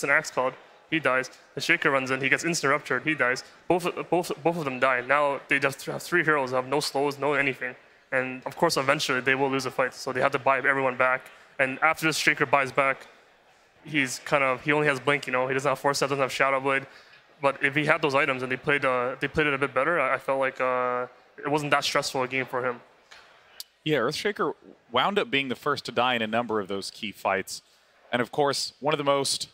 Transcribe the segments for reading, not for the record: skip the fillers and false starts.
an Axe Cloud, he dies. The Shaker runs in, he gets instant ruptured, he dies. Both of them die. Now they just have 3 heroes, have no slows, no anything. And of course, eventually they will lose a fight, so they have to buy everyone back. And after this Shaker buys back, he only has Blink, you know, he doesn't have Force Step, doesn't have Shadow Blade. But if he had those items and they played it a bit better, I felt like it wasn't that stressful a game for him. Yeah, Earthshaker wound up being the first to die in a number of those key fights. And of course, one of the most,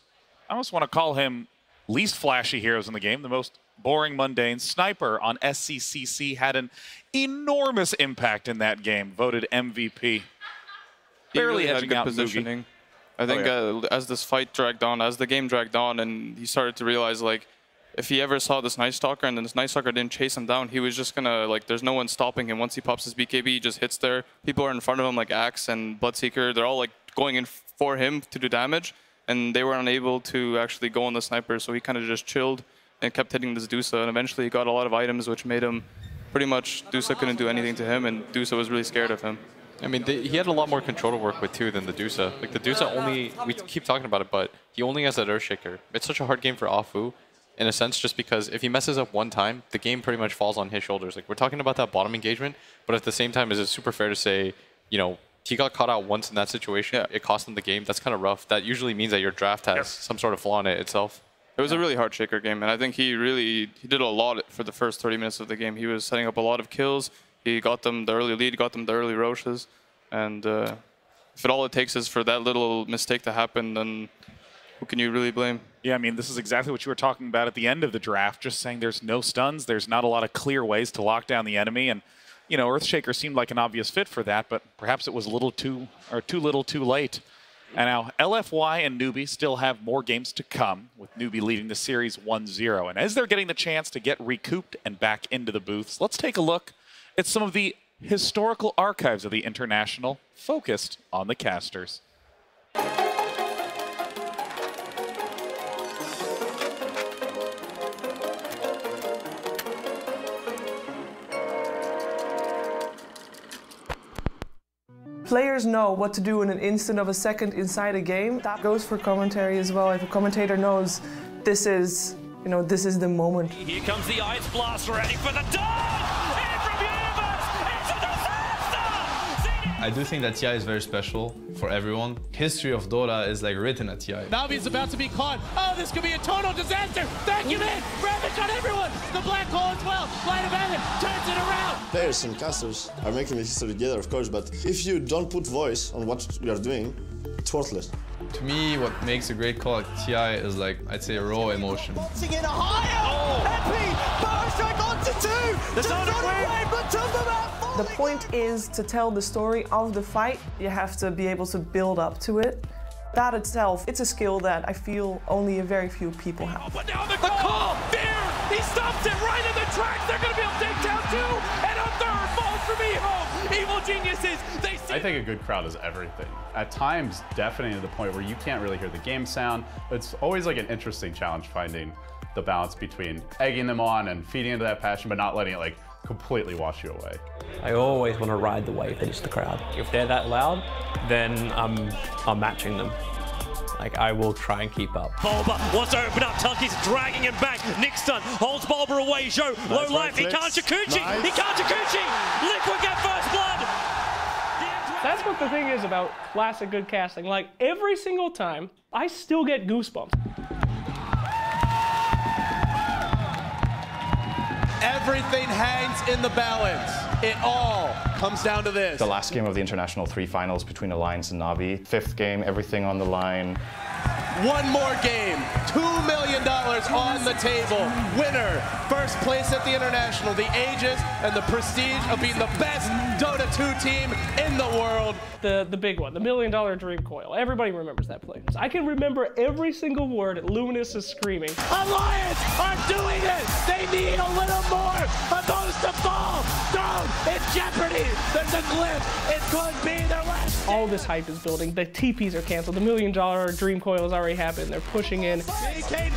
I almost want to call him least flashy heroes in the game, the most boring, mundane Sniper on SCCC had an enormous impact in that game, voted MVP. Barely edging out positioning. I think as this fight dragged on, as the game dragged on, and he started to realize, like, if he ever saw this Night Stalker and then this Night Stalker didn't chase him down, he was just gonna, like, there's no one stopping him. Once he pops his BKB, he just hits there. People are in front of him, like Axe and Bloodseeker. They're all, like, going in for him to do damage, and they were unable to actually go on the Sniper, so he kind of just chilled and kept hitting this Dusa, and eventually he got a lot of items, which made him pretty much, Dusa couldn't do anything to him, and Dusa was really scared of him. I mean, he had a lot more control to work with, too, than the Dusa. Like, the Dusa only, we keep talking about it, but he only has that Earthshaker. It's such a hard game for Afu, in a sense, just because if he messes up one time, the game pretty much falls on his shoulders. Like, we're talking about that bottom engagement, but at the same time, is it super fair to say, you know, he got caught out once in that situation, it cost him the game. That's kind of rough. That usually means that your draft has some sort of flaw in it itself. It was a really hard Shaker game, and I think he did a lot for the first 30 minutes of the game. He was setting up a lot of kills. He got them the early lead, got them the early Roches. And if all it takes is for that little mistake to happen, then who can you really blame? Yeah, I mean, this is exactly what you were talking about at the end of the draft, just saying there's no stuns, there's not a lot of clear ways to lock down the enemy, and, you know, Earthshaker seemed like an obvious fit for that, but perhaps it was too little too late. And now LFY and Newbee still have more games to come, with Newbee leading the series 1-0. And as they're getting the chance to get recouped and back into the booths, let's take a look at some of the historical archives of the International focused on the casters. Players know what to do in an instant of a second inside a game. That goes for commentary as well. If a commentator knows this is, you know, this is the moment. Here comes the Ice Blast, ready for the dog! I do think that TI is very special for everyone. History of Dota is like written at TI. Navi's about to be caught. Oh, this could be a total disaster. Vacuum in. Ravage on everyone. The black hole as well. Light of Heaven turns it around. Players and casters are making the history together, of course, but if you don't put voice on what you are doing, it's worthless. To me, what makes a great call at TI is, like, I'd say, a raw emotion. Boxing in a higher. Epi, power strike onto 2. There's not a way, but to them out. The point is to tell the story of the fight. You have to be able to build up to it. That itself, it's a skill that I feel only a very few people have. But now the call, there, he stops it right in the tracks. They're going to be able to take down 2, and a third falls from EHOME. Evil geniuses, they see. I think a good crowd is everything. At times, deafening to the point where you can't really hear the game sound. It's always like an interesting challenge finding the balance between egging them on and feeding into that passion, but not letting it like completely wash you away. I always want to ride the wave that is the crowd. If they're that loud, then I'm matching them. Like, I will try and keep up. Bulba wants to open up. Tucky's dragging him back. Nixon holds Bulba away. Joe, low life. He can't Jacuzzi. Nice. He can't Jacuzzi. Liquid get first blood. That's what the thing is about classic good casting. Like, every single time, I still get goosebumps. Everything hangs in the balance. It all comes down to this. The last game of the International 3 finals between Alliance and Navi. 5th game, everything on the line. One more game, $2 million on the table. Winner, first place at the International, the ages and the prestige of being the best Dota 2 team in the world. The big one, the $1 million dream coil. Everybody remembers that play. I can remember every single word Luminous is screaming. Alliance are doing it! They need a little more of those to fall down in jeopardy. There's a glimpse. It could be their last. All this hype is building. The TPs are canceled. The $1 million dream coil has already happened. They're pushing in. BKB,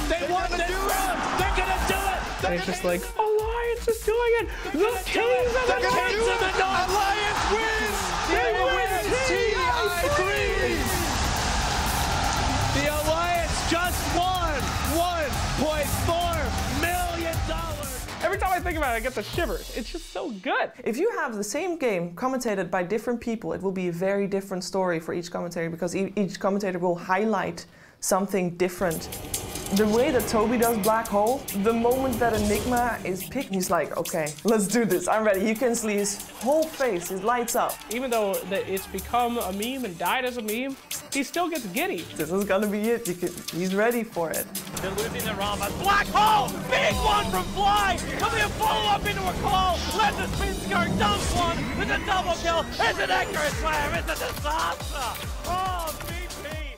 they want this round. They're gonna do it. And it's just like, Alliance is doing it. The kings of the north. Alliance wins. They win. TI3. The Alliance just Every time I think about it, I get the shivers. It's just so good. If you have the same game commentated by different people, it will be a very different story for each commentator because each commentator will highlight something different. The way that Toby does Black Hole, the moment that Enigma is picked, he's like, okay, let's do this, I'm ready. You can see his whole face, it lights up. Even though it's become a meme and died as a meme, he still gets giddy. This is gonna be it, he's ready for it. They're losing the round, but Black Hole! Big one from Fly! There'll be a follow-up into a call! Let the spin skirt dumps one with a double kill! It's an accurate slam! It's a disaster! Oh, VP!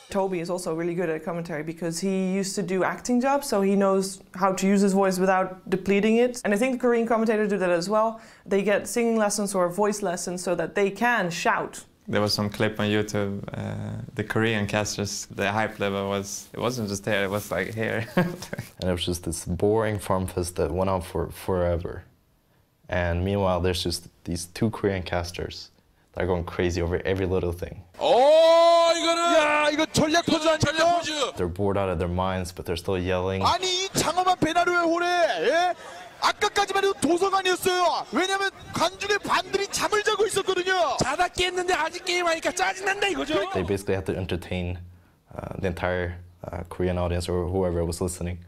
Toby is also really good at commentary because he used to do acting jobs, so he knows how to use his voice without depleting it. And I think the Korean commentators do that as well. They get singing lessons or voice lessons so that they can shout. There was some clip on YouTube, the Korean casters, the hype level it wasn't just here, it was like here. And it was just this boring farm fest that went on for forever. And meanwhile, there's just these two Korean casters that are going crazy over every little thing. 오, 이거는 야, 이거 전략 포즈 아닙니까? They're bored out of their minds, but they're still yelling. 아니, 이 장엄한 베나루의 홀에 예? 아까까지만 해도 도서관이었어요. 왜냐면 관중의 반들이 잠을 자고 있었거든요. 자다 깼는데 아직 게임하니까 짜증난다 이거죠. They basically had to entertain the entire Korean audience or whoever was listening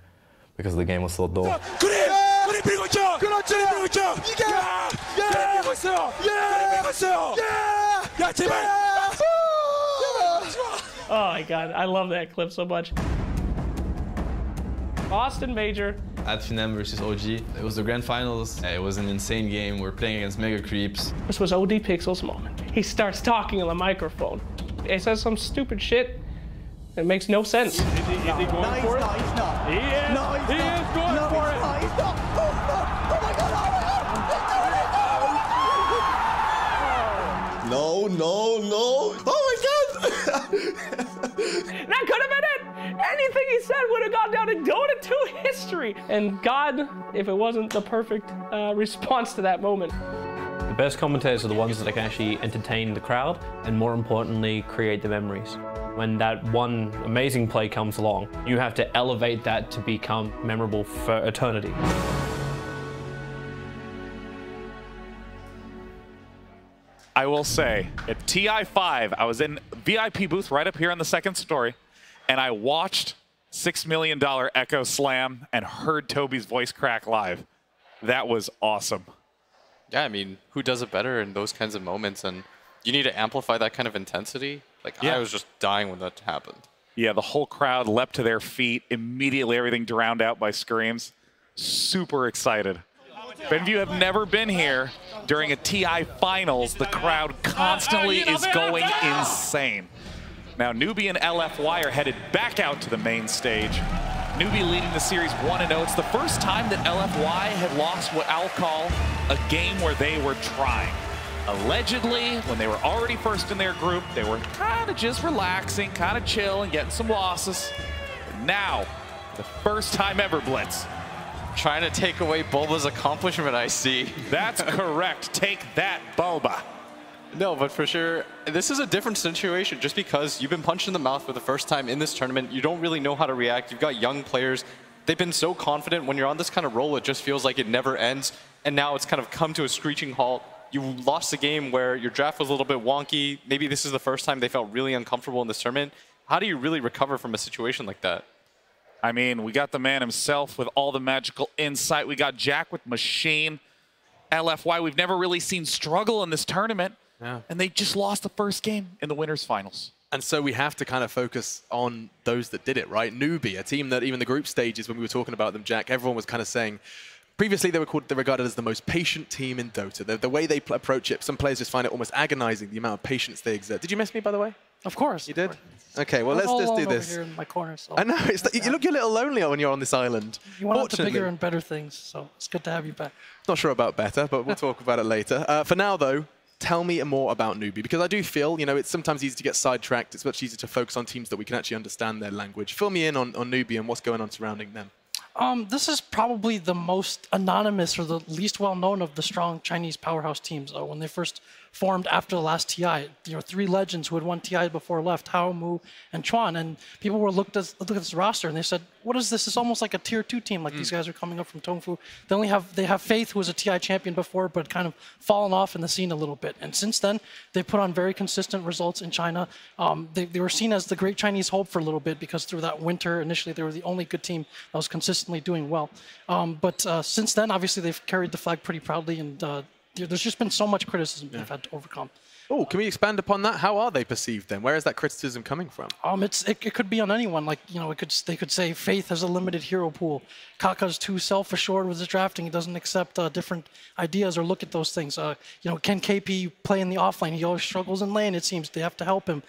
because the game was so dull. 그래! 그래 밀고 있죠! 그렇지! 밀고 있죠! 이게! 그래 밀고 있어요! 그래 밀고 있어요! 야 제발! Oh my god, I love that clip so much. Boston Major. At Finem versus OG, it was the grand finals. It was an insane game. We're playing against Mega Creeps. This was OD Pixel's moment. He starts talking on the microphone. He says some stupid shit. It makes no sense. Is he going for it? No, he's not. He is. No, he's he not. is going no, for he's it. Not. He's not. Oh my god! No, no, no. Oh my god! That could have been it! Anything he said would have gone down in Dota 2 history. And God, if it wasn't the perfect response to that moment. The best commentators are the ones that can actually entertain the crowd and, more importantly, create the memories. When that one amazing play comes along, you have to elevate that to become memorable for eternity. I will say, at TI5, I was in VIP booth right up here on the second story, and I watched $6 Million Echo Slam and heard Toby's voice crack live. That was awesome. Yeah, I mean, who does it better in those kinds of moments? And you need to amplify that kind of intensity. Like, yeah. I was just dying when that happened. Yeah, the whole crowd leapt to their feet. Immediately, everything drowned out by screams. Super excited. If any of you have never been here, during a TI finals, the crowd constantly is going insane. Now, Newbee and LFY are headed back out to the main stage. Newbee leading the series 1-0. It's the first time that LFY had lost what I'll call a game where they were trying. Allegedly, when they were already first in their group, they were kind of just relaxing, kind of chill and getting some losses. But now, the first time ever, Blitz. Trying to take away Bulba's accomplishment, I see. That's correct. Take that, Bulba. No, but for sure, this is a different situation. Just because you've been punched in the mouth for the first time in this tournament, you don't really know how to react. You've got young players. They've been so confident. When you're on this kind of roll, it just feels like it never ends. And now it's kind of come to a screeching halt. You lost a game where your draft was a little bit wonky. Maybe this is the first time they felt really uncomfortable in this tournament. How do you really recover from a situation like that? I mean, we got the man himself with all the magical insight. We got Jack with Machine. LFY, we've never really seen struggle in this tournament. Yeah. And they just lost the first game in the winners finals. And so we have to kind of focus on those that did it, right? Newbee, a team that even the group stages, when we were talking about them, Jack, everyone was kind of saying, previously they were regarded as the most patient team in Dota. The way they approach it, some players just find it almost agonizing, the amount of patience they exert. Did you miss me, by the way? Of course. You did? Okay, well, let's just do this. Over here in my corner, so. I know, you look a little lonely when you're on this island. You want to bigger and better things, so it's good to have you back. Not sure about better, but we'll talk about it later. For now, though, tell me more about Newbee, because I do feel, you know, it's sometimes easy to get sidetracked. It's much easier to focus on teams that we can actually understand their language. Fill me in on Newbee and what's going on surrounding them. This is probably the most anonymous or the least well-known of the strong Chinese powerhouse teams. When they first formed after the last TI. 3 legends who had won TI before left, Hao, Mu, and Chuan. And people were looked at this roster and they said, what is this? It's almost like a tier 2 team. Like these guys are coming up from Tongfu. They have Faith, who was a TI champion before, but kind of fallen off in the scene a little bit. And since then, they put on very consistent results in China. They were seen as the great Chinese hope for a little bit because through that winter, initially, they were the only good team that was consistently doing well. But since then, obviously, they've carried the flag pretty proudly, and there's just been so much criticism they've had to overcome. Oh, can we expand upon that? How are they perceived then? Where is that criticism coming from? It could be on anyone. Like, they could say Faith has a limited hero pool. Kaka's too self-assured with his drafting. He doesn't accept different ideas or look at those things. Can KP play in the offlane? He always struggles in lane, it seems. They have to help him.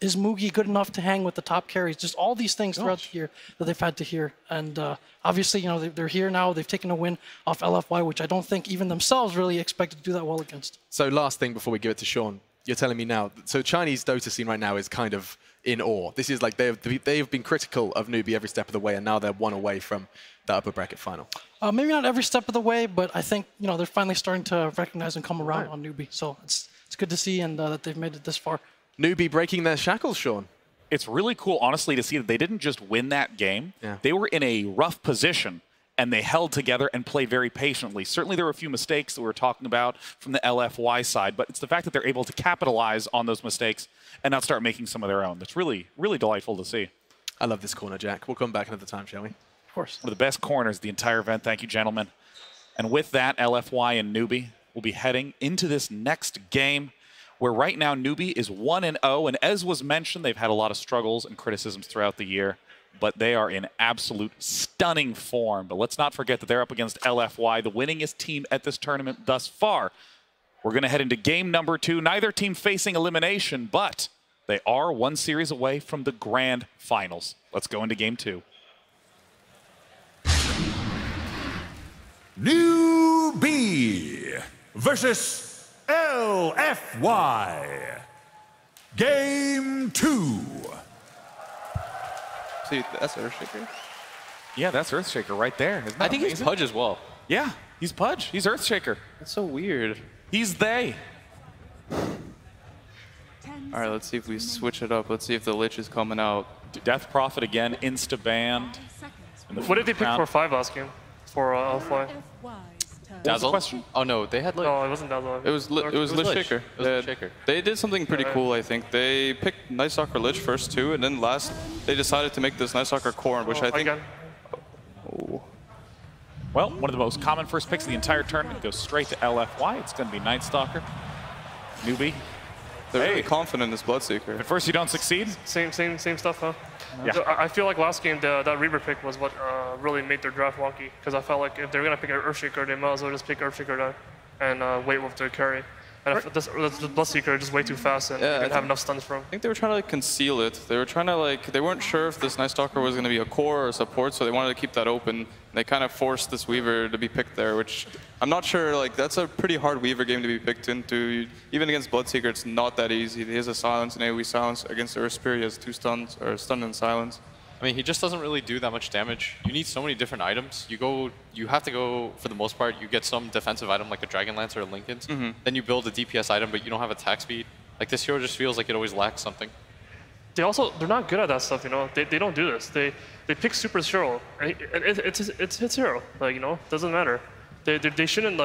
Is Mugi good enough to hang with the top carries? Just all these things throughout the year that they've had to hear. And obviously, they're here now. They've taken a win off LFY, which I don't think even themselves really expected to do that well against. So last thing before we give it to Sean, you're telling me now, so Chinese Dota scene right now is kind of in awe. This is like they've been critical of Newbee every step of the way, and now they're one away from the upper bracket final. Maybe not every step of the way, but I think they're finally starting to recognize and come around on Newbee. So it's good to see, and that they've made it this far. Newbee breaking their shackles, Sean. It's really cool, honestly, to see that they didn't just win that game. Yeah. They were in a rough position, and they held together and played very patiently. Certainly there were a few mistakes that we were talking about from the LFY side, but it's the fact that they're able to capitalize on those mistakes and not start making some of their own. That's really, really delightful to see. I love this corner, Jack. We'll come back another time, shall we? Of course. One of the best corners of the entire event. Thank you, gentlemen. And with that, LFY and Newbee will be heading into this next game, where right now Newbee is 1-0, and as was mentioned, they've had a lot of struggles and criticisms throughout the year, but they are in absolute stunning form. But let's not forget that they're up against LFY, the winningest team at this tournament thus far. We're going to head into game number 2. Neither team facing elimination, but they are one series away from the grand finals. Let's go into game 2. Newbee versus LFY. Game 2. See, that's Earthshaker? Yeah, that's Earthshaker right there. Isn't that I think amazing? he's Pudge as well. Yeah, he's Pudge. He's Earthshaker. That's so weird. He's they. All right, let's see if we switch it up. Let's see if the Lich is coming out. Death Prophet again, insta-banned. What did they pick for 5 last game? For Alpha? Dazzle? Question? Oh no, they had No, it wasn't Dazzle. It was Lich Shaker. It was Lich Shaker. They did something pretty cool, I think. They picked Night Stalker Lich first too, and then last they decided to make this Night Stalker Corn, which I think. Oh. Well, one of the most common first picks of the entire tournament goes straight to LFY. It's going to be Night Stalker. Newbee. They're really confident in this Bloodseeker. At first you don't succeed? Same stuff, huh? Yeah. So I feel like last game, that Reaver pick was what really made their draft wonky. Because I felt like if they're going to pick an Earthshaker, they might as well just pick Earthshaker down and wait with their carry. And if this Bloodseeker just way too fast and they didn't have enough stuns for him. I think they were trying to conceal it. They were trying to they weren't sure if this Night Stalker was going to be a core or a support, so they wanted to keep that open. They kind of forced this Weaver to be picked there, which I'm not sure, that's a pretty hard Weaver game to be picked into. Even against Bloodseeker, it's not that easy. He has a silence, an AoE silence. Against Earth Spirit, he has 2 stuns, or stun and silence. I mean, he just doesn't really do that much damage. You need so many different items. You have to go, for the most part, you get some defensive item like a Dragon Lance or a Linken's. Then you build a DPS item, but you don't have attack speed. Like, this hero just feels like it always lacks something. They're not good at that stuff, They don't do this. They pick Super's hero, and it's his hero. Doesn't matter. They shouldn't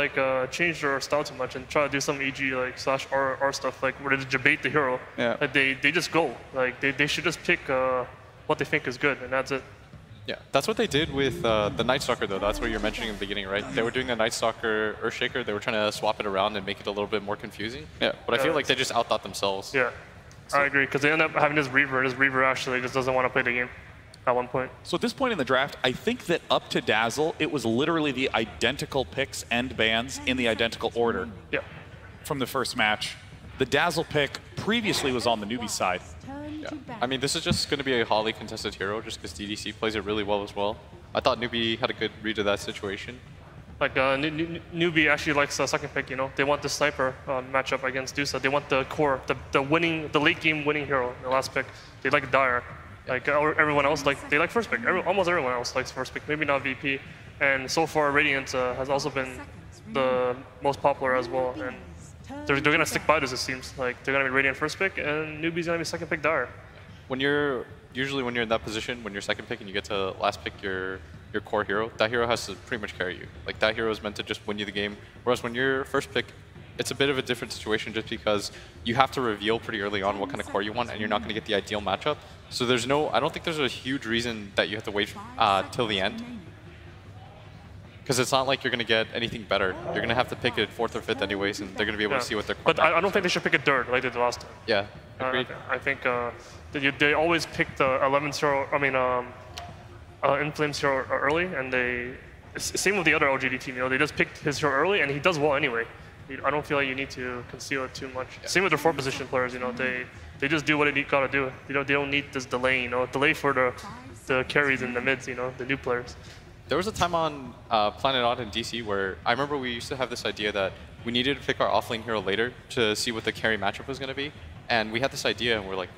change their style too much and try to do some EG /R stuff where they debate the hero. Yeah. They just go. They should just pick what they think is good, and that's it. Yeah, that's what they did with the Night Stalker, though. That's what you were mentioning in the beginning, right? They were doing the Night Stalker Earthshaker. They were trying to swap it around and make it a little bit more confusing. Yeah. But I feel like they just outthought themselves. Yeah, I agree, because they end up having this Reaver, and this Reaver actually just doesn't want to play the game at one point. So at this point in the draft, I think that up to Dazzle, it was literally the identical picks and bans in the identical order. Yeah. From the first match. The Dazzle pick previously was on the Newbee side. Yeah. I mean, this is just going to be a highly contested hero just because DDC plays it really well as well. I thought Newbee had a good read of that situation. Newbee actually likes the second pick, They want the sniper matchup against Dusa. They want the core, the late game winning hero in the last pick. They like Dire. Everyone else, they like first pick. Almost everyone else likes first pick, maybe not VP. And so far, Radiant has also been the most popular as well. And they're going to stick by this, it seems. Like, they're going to be Radiant first pick, and Newbee's going to be second pick Dire. Usually when you're in that position, when you're second pick and you get to last pick your core hero, that hero has to pretty much carry you. Like, that hero is meant to just win you the game. Whereas when you're first pick, it's a bit of a different situation just because you have to reveal pretty early on what kind of core you want, and you're not going to get the ideal matchup. So I don't think there's a huge reason that you have to wait till the end. Because it's not like you're going to get anything better. You're going to have to pick it 4th or 5th anyways, and they're going to be able to see what their core. But I don't think they should pick it 3rd like they did last time. Yeah, agreed. I think they always pick the 11th hero, Inflames hero early, and same with the other LGD team, they just picked his hero early, and he does well anyway. I don't feel like you need to conceal it too much. Yeah. Same with their 4th position players, they just do what they gotta do. They don't need this delay, delay for the carries in the mids, the new players. There was a time on Planet Odd in DC where I remember we used to have this idea that we needed to pick our offlane hero later to see what the carry matchup was going to be. And we had this idea, and we're like,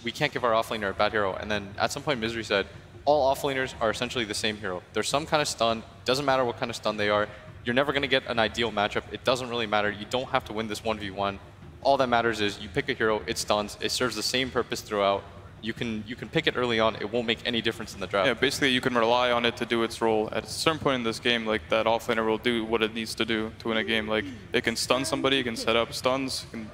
we can't give our offlaner a bad hero. And then at some point, Misery said, all offlaners are essentially the same hero. There's some kind of stun. Doesn't matter what kind of stun they are. You're never going to get an ideal matchup. It doesn't really matter. You don't have to win this 1v1. All that matters is you pick a hero, it stuns, it serves the same purpose throughout. You can pick it early on. It won't make any difference in the draft. Yeah, basically you can rely on it to do its role. At a certain point in this game, like that offlaner will do what it needs to do to win a game. Like it can stun somebody, it can set up stuns, it can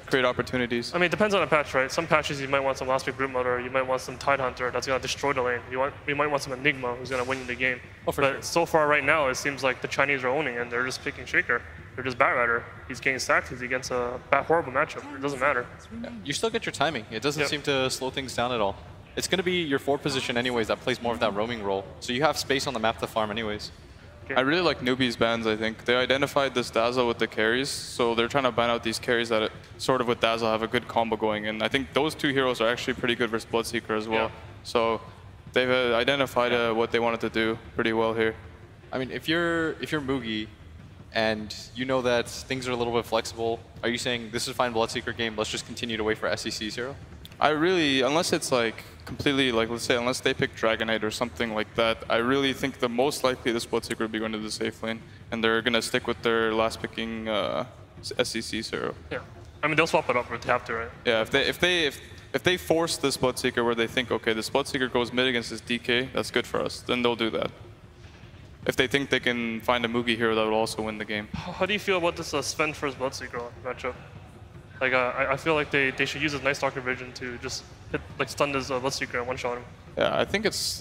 create opportunities. I mean, it depends on the patch, right? Some patches you might want some last pick Brewmaster, you might want some Tidehunter that's gonna destroy the lane. You might want some Enigma who's gonna win you the game. Oh, for but sure. So far right now, it seems like the Chinese are owning, and they're just picking Shaker. They're just Batrider. He's getting stacked. He's against a horrible matchup. It doesn't matter. Yeah. You still get your timing. It doesn't seem to slow things down at all. It's going to be your 4th position anyways that plays more of that roaming role. So you have space on the map to farm anyways. I really like Newbee's bans, I think. They identified this Dazzle with the carries, so they're trying to ban out these carries that sort of with Dazzle have a good combo going. And I think those 2 heroes are actually pretty good versus Bloodseeker as well. Yeah. So they've identified what they wanted to do pretty well here. I mean, if you're Mugi, and you know that things are a little bit flexible, are you saying this is a fine Bloodseeker game, let's just continue to wait for SEC's hero? I really, unless it's like completely, like let's say, unless they pick Dragonite or something like that, I really think the most likely this Bloodseeker would be going to the safe lane, and they're going to stick with their last picking SEC's hero. Yeah, I mean they'll swap it up if they have to, right? Yeah, if they force this Bloodseeker where they think, okay, this Bloodseeker goes mid against this DK, that's good for us, then they'll do that. If they think they can find a Mugi hero that will also win the game. How do you feel about this Sven first Bloodseeker matchup? Like, I feel like they should use his Night Stalker vision to just stun this Bloodseeker and one-shot him. Yeah, I think it's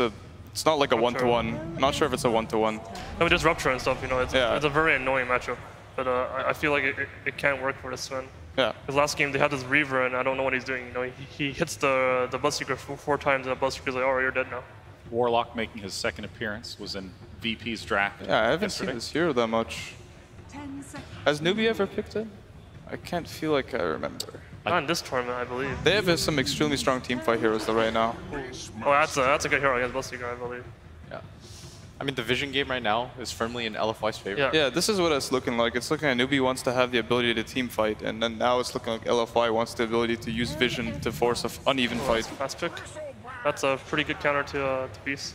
not like a one-to-one. I'm not sure if it's a one-to-one. I mean, just Rupture and stuff, it's a very annoying matchup. But I feel like it can work for this Sven. Yeah. Because last game they had this Reaver and I don't know what he's doing. He hits the Bloodseeker 4 times and the Bloodseeker's like, oh, you're dead now. Warlock making his 2nd appearance was in VP's draft. Yeah, I haven't seen this hero that much. Has Newbee ever picked it? I can't feel like I remember. Not in this tournament, I believe. They have some extremely strong teamfight heroes though right now. Oh, that's a good hero against Bloodseeker, I believe. Yeah. I mean, the vision game right now is firmly in LFY's favor. Yeah, this is what it's looking like. It's looking like Newbee wants to have the ability to team fight, and then now it's looking like LFY wants the ability to use vision to force an uneven fight. Last pick. That's a pretty good counter to Beast.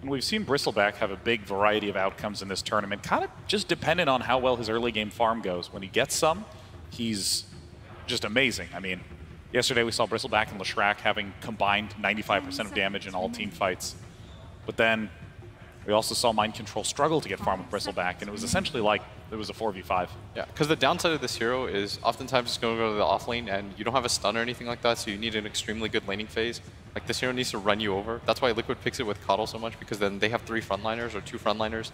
And we've seen Bristleback have a big variety of outcomes in this tournament, kind of just dependent on how well his early game farm goes. When he gets some, he's just amazing. I mean, yesterday we saw Bristleback and Leshrac having combined 95% of damage in all team fights. But then we also saw Mind Control struggle to get farm with Bristleback, and it was essentially like it was a 4v5. Yeah, because the downside of this hero is oftentimes it's going to go to the off lane, and you don't have a stun or anything like that, so you need an extremely good laning phase. Like, this hero needs to run you over. That's why Liquid picks it with Coddle so much, because then they have 3 frontliners or 2 frontliners,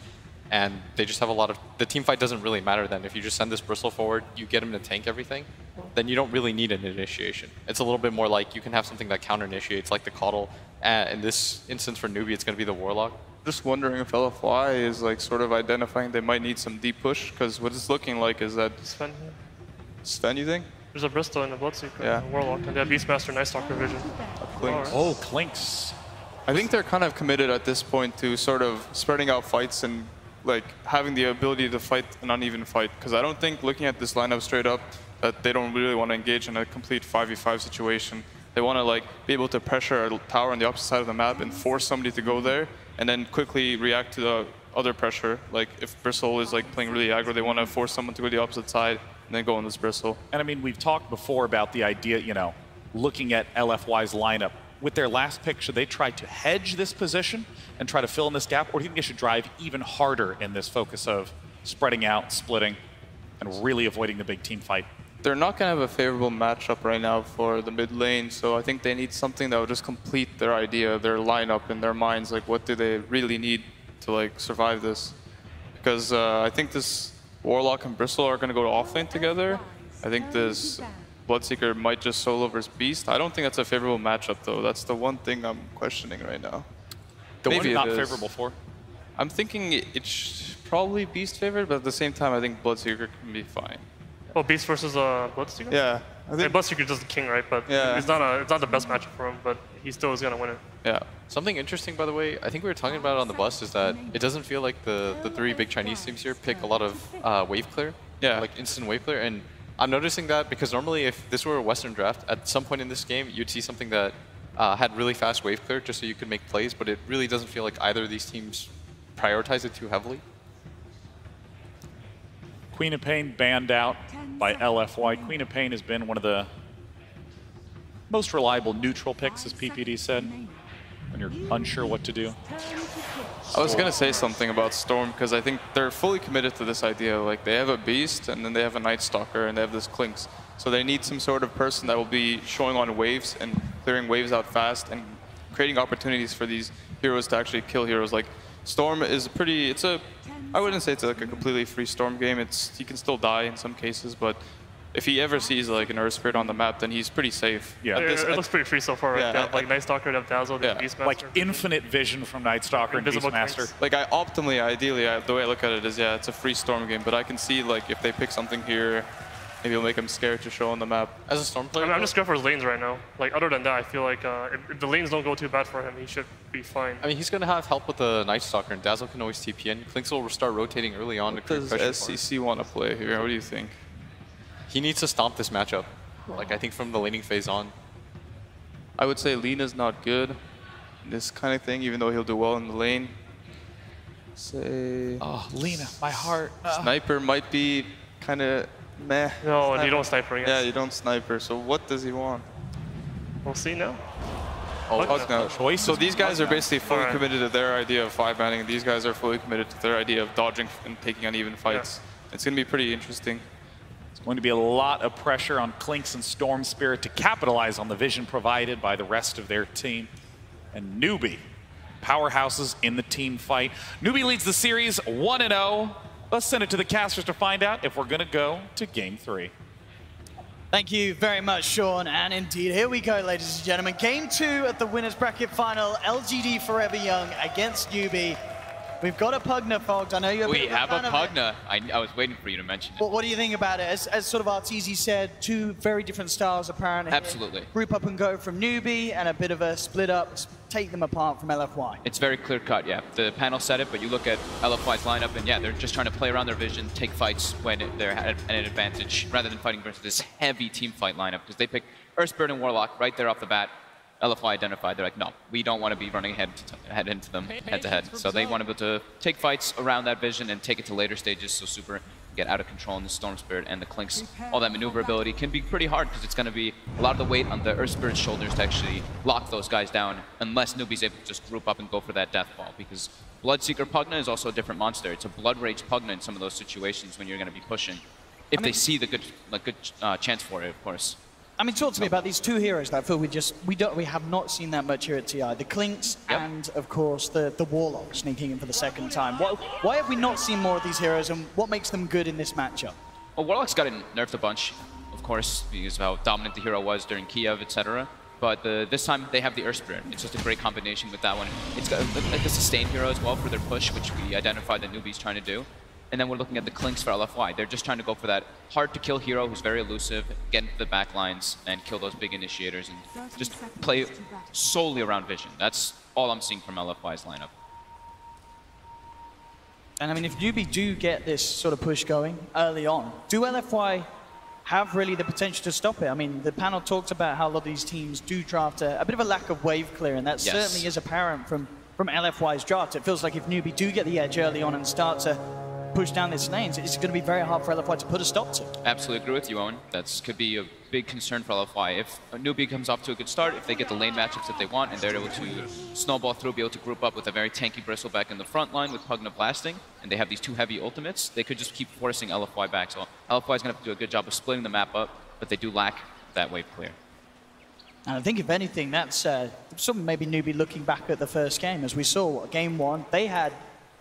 and they just have a lot of... The team fight doesn't really matter then. If you just send this Bristle forward, you get him to tank everything, then you don't really need an initiation. It's a little bit more like you can have something that counter-initiates, like the Coddle. In this instance for Newbee, it's going to be the Warlock. Just wondering if LFY is like sort of identifying they might need some deep push, because what it's looking like is that... Sven here. Sven, you think? There's a Bristol and a Bloodseeker and a Warlock, and they have Beastmaster, Night Stalker vision. Clinks. Oh, Clinks. I think they're kind of committed at this point to sort of spreading out fights and like having the ability to fight an uneven fight, because I don't think looking at this lineup straight up that they don't really want to engage in a complete 5v5 situation. They want to like be able to pressure a tower on the opposite side of the map and force somebody to go there, and then quickly react to the other pressure. Like if Bristle is like playing really aggro, they want to force someone to go to the opposite side and then go on this Bristle. And I mean, we've talked before about the idea, you know, looking at LFY's lineup. With their last pick, should they try to hedge this position and try to fill in this gap, or do you think they should drive even harder in this focus of spreading out, splitting, and really avoiding the big team fight? They're not going to have a favorable matchup right now for the mid lane, so I think they need something that will just complete their idea, their lineup in their minds. Like, what do they really need to like survive this? Because I think this Warlock and Bristle are going to go to offlane together. I think this Bloodseeker might just solo versus Beast. I don't think that's a favorable matchup, though. That's the one thing I'm questioning right now. The Maybe one it not is. favorable for? I'm thinking it's probably Beast favored, but at the same time, I think Bloodseeker can be fine. Well, Beast versus Bloodseeker? Yeah. I think Bloodseeker just the king, right? But Yeah. it's not the best matchup for him, but he still is going to win it. Yeah. Something interesting, by the way, I think we were talking about it on the bus, is that it doesn't feel like the three big Chinese teams here pick a lot of wave clear. Yeah. Like instant wave clear. And I'm noticing that because normally if this were a Western draft, at some point in this game, you'd see something that had really fast wave clear just so you could make plays, but it really doesn't feel like either of these teams prioritize it too heavily. Queen of Pain banned out by LFY. Queen of Pain has been one of the most reliable neutral picks, as PPD said, when you're unsure what to do. I was going to say something about Storm, because I think they're fully committed to this idea. Like, they have a Beast, and then they have a Night Stalker, and they have this Clinks. So they need some sort of person that will be showing on waves and clearing waves out fast and creating opportunities for these heroes to actually kill heroes. Like, Storm is I wouldn't say it's like a completely free Storm game. He can still die in some cases, but if he ever sees like an Earth Spirit on the map, then he's pretty safe. Yeah, it looks pretty free so far, right? Yeah, They have, like Night Stalker, they have Dazzle, they have Beastmaster. Like infinite vision from Night Stalker and Invisible Beastmaster. Clinks. Like optimally, ideally, the way I look at it is, yeah, it's a free Storm game, but I can see like if they pick something here, maybe it'll make him scared to show on the map. As a Storm player, I'm just scared for his lanes right now. Like other than that, I feel like if the lanes don't go too bad for him, he should be fine. I mean, he's going to have help with the Night Stalker, and Dazzle can always TP in. Clinks will start rotating early on to What create does pressure for him. SCC want to play here? What do you think? He needs to stomp this matchup. Like, I think from the laning phase on. I would say Lina's not good in this kind of thing, even though he'll do well in the lane. Say... Oh, Lina, my heart. Sniper might be kind of meh. No, you don't sniper against. Yeah, you don't sniper. So what does he want? We'll see now. Oh, Husk no. So these guys are basically fully Alright. committed to their idea of 5-manning. These guys are fully committed to their idea of dodging and taking uneven fights. It's going to be pretty interesting. It's going to be a lot of pressure on Clinks and Storm Spirit to capitalize on the vision provided by the rest of their team. And Newbee, powerhouses in the team fight. Newbee leads the series 1-0. Let's send it to the casters to find out if we're going to go to Game 3. Thank you very much, Sean. And indeed, here we go, ladies and gentlemen. Game 2 at the Winners Bracket Final. LGD Forever Young against Newbee. We've got a Pugna, Fogs. I know you're a We bit of have a fan of it. Pugna. I was waiting for you to mention it. What do you think about it? As sort of Arteezy said, two very different styles apparently. Absolutely. Group up and go from Newbee and a bit of a split up, take them apart from LFY. It's very clear cut, yeah. The panel said it, but you look at LFY's lineup, and yeah, they're just trying to play around their vision, take fights when they're at an advantage, rather than fighting versus this heavy team fight lineup, because they pick Earthspirit and Warlock right there off the bat. LFY identified, they're like, no, we don't want to be running head into them head-to-head. So they want to be able to take fights around that vision and take it to later stages, so Super get out of control in the Storm Spirit and the Clinks. All that maneuverability can be pretty hard, because it's going to be a lot of the weight on the Earth Spirit's shoulders to actually lock those guys down, unless Newbee's able to just group up and go for that death ball, because Bloodseeker Pugna is also a different monster. It's a Blood Rage Pugna in some of those situations when you're going to be pushing, if they see the good chance for it, of course. I mean, talk to me about these two heroes that I feel we have not seen that much here at TI. The Clinks and, of course, the Warlock sneaking in for the second time. Why have we not seen more of these heroes, and what makes them good in this matchup? Well, Warlock's gotten nerfed a bunch, of course, because of how dominant the hero was during Kiev, etc. But this time they have the Earth Spirit. It's just a great combination with that one. It's got like a sustain hero as well for their push, which we identified that Newbee's trying to do. And then we're looking at the Clinks for LFY. They're just trying to go for that hard-to-kill hero who's very elusive, get into the back lines, and kill those big initiators, and just play solely around vision. That's all I'm seeing from LFY's lineup. And I mean, if Newbee do get this sort of push going early on, do LFY have really the potential to stop it? I mean, the panel talks about how a lot of these teams do draft a bit of a lack of wave clear, and that certainly is apparent from from LFY's draft. It feels like if Newbee do get the edge early on and start to push down these lanes, it's going to be very hard for LFY to put a stop to. Absolutely agree with you, Owen. That could be a big concern for LFY. If Newbee comes off to a good start, if they get the lane matchups that they want, and they're able to snowball through, be able to group up with a very tanky Bristleback in the front line with Pugna blasting, and they have these two heavy ultimates, they could just keep forcing LFY back. So LFY is going to have to do a good job of splitting the map up, but they do lack that wave clear. And I think if anything, that's something maybe Newbee looking back at the first game. As we saw, game one, they had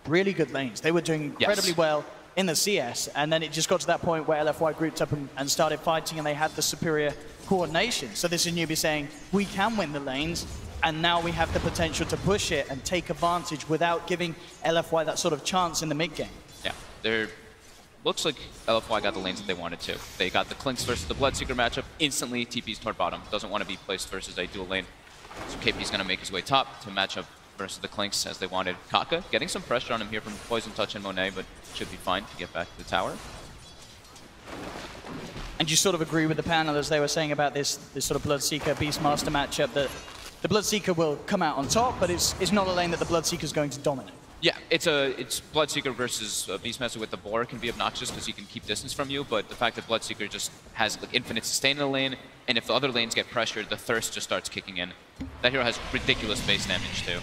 really good lanes. They were doing incredibly well in the CS, and then it just got to that point where LFY grouped up and started fighting, and they had the superior coordination. So this is Newbee saying, we can win the lanes, and now we have the potential to push it and take advantage without giving LFY that sort of chance in the mid game. Yeah, looks like LFY got the lanes that they wanted to. They got the Clinks versus the Bloodseeker matchup, instantly TPs toward bottom. Doesn't want to be placed versus a dual lane. So KP's going to make his way top to match up versus the Clinks as they wanted. Kaka getting some pressure on him here from Poison Touch and Monet, but should be fine to get back to the tower. And you sort of agree with the panel as they were saying about this sort of Bloodseeker Beastmaster matchup, that the Bloodseeker will come out on top, but it's not a lane that the Bloodseeker is going to dominate. Yeah, it's Bloodseeker versus Beastmaster with the Boar can be obnoxious because he can keep distance from you, but the fact that Bloodseeker just has like infinite sustain in the lane, and if the other lanes get pressured, the Thirst just starts kicking in. That hero has ridiculous base damage too.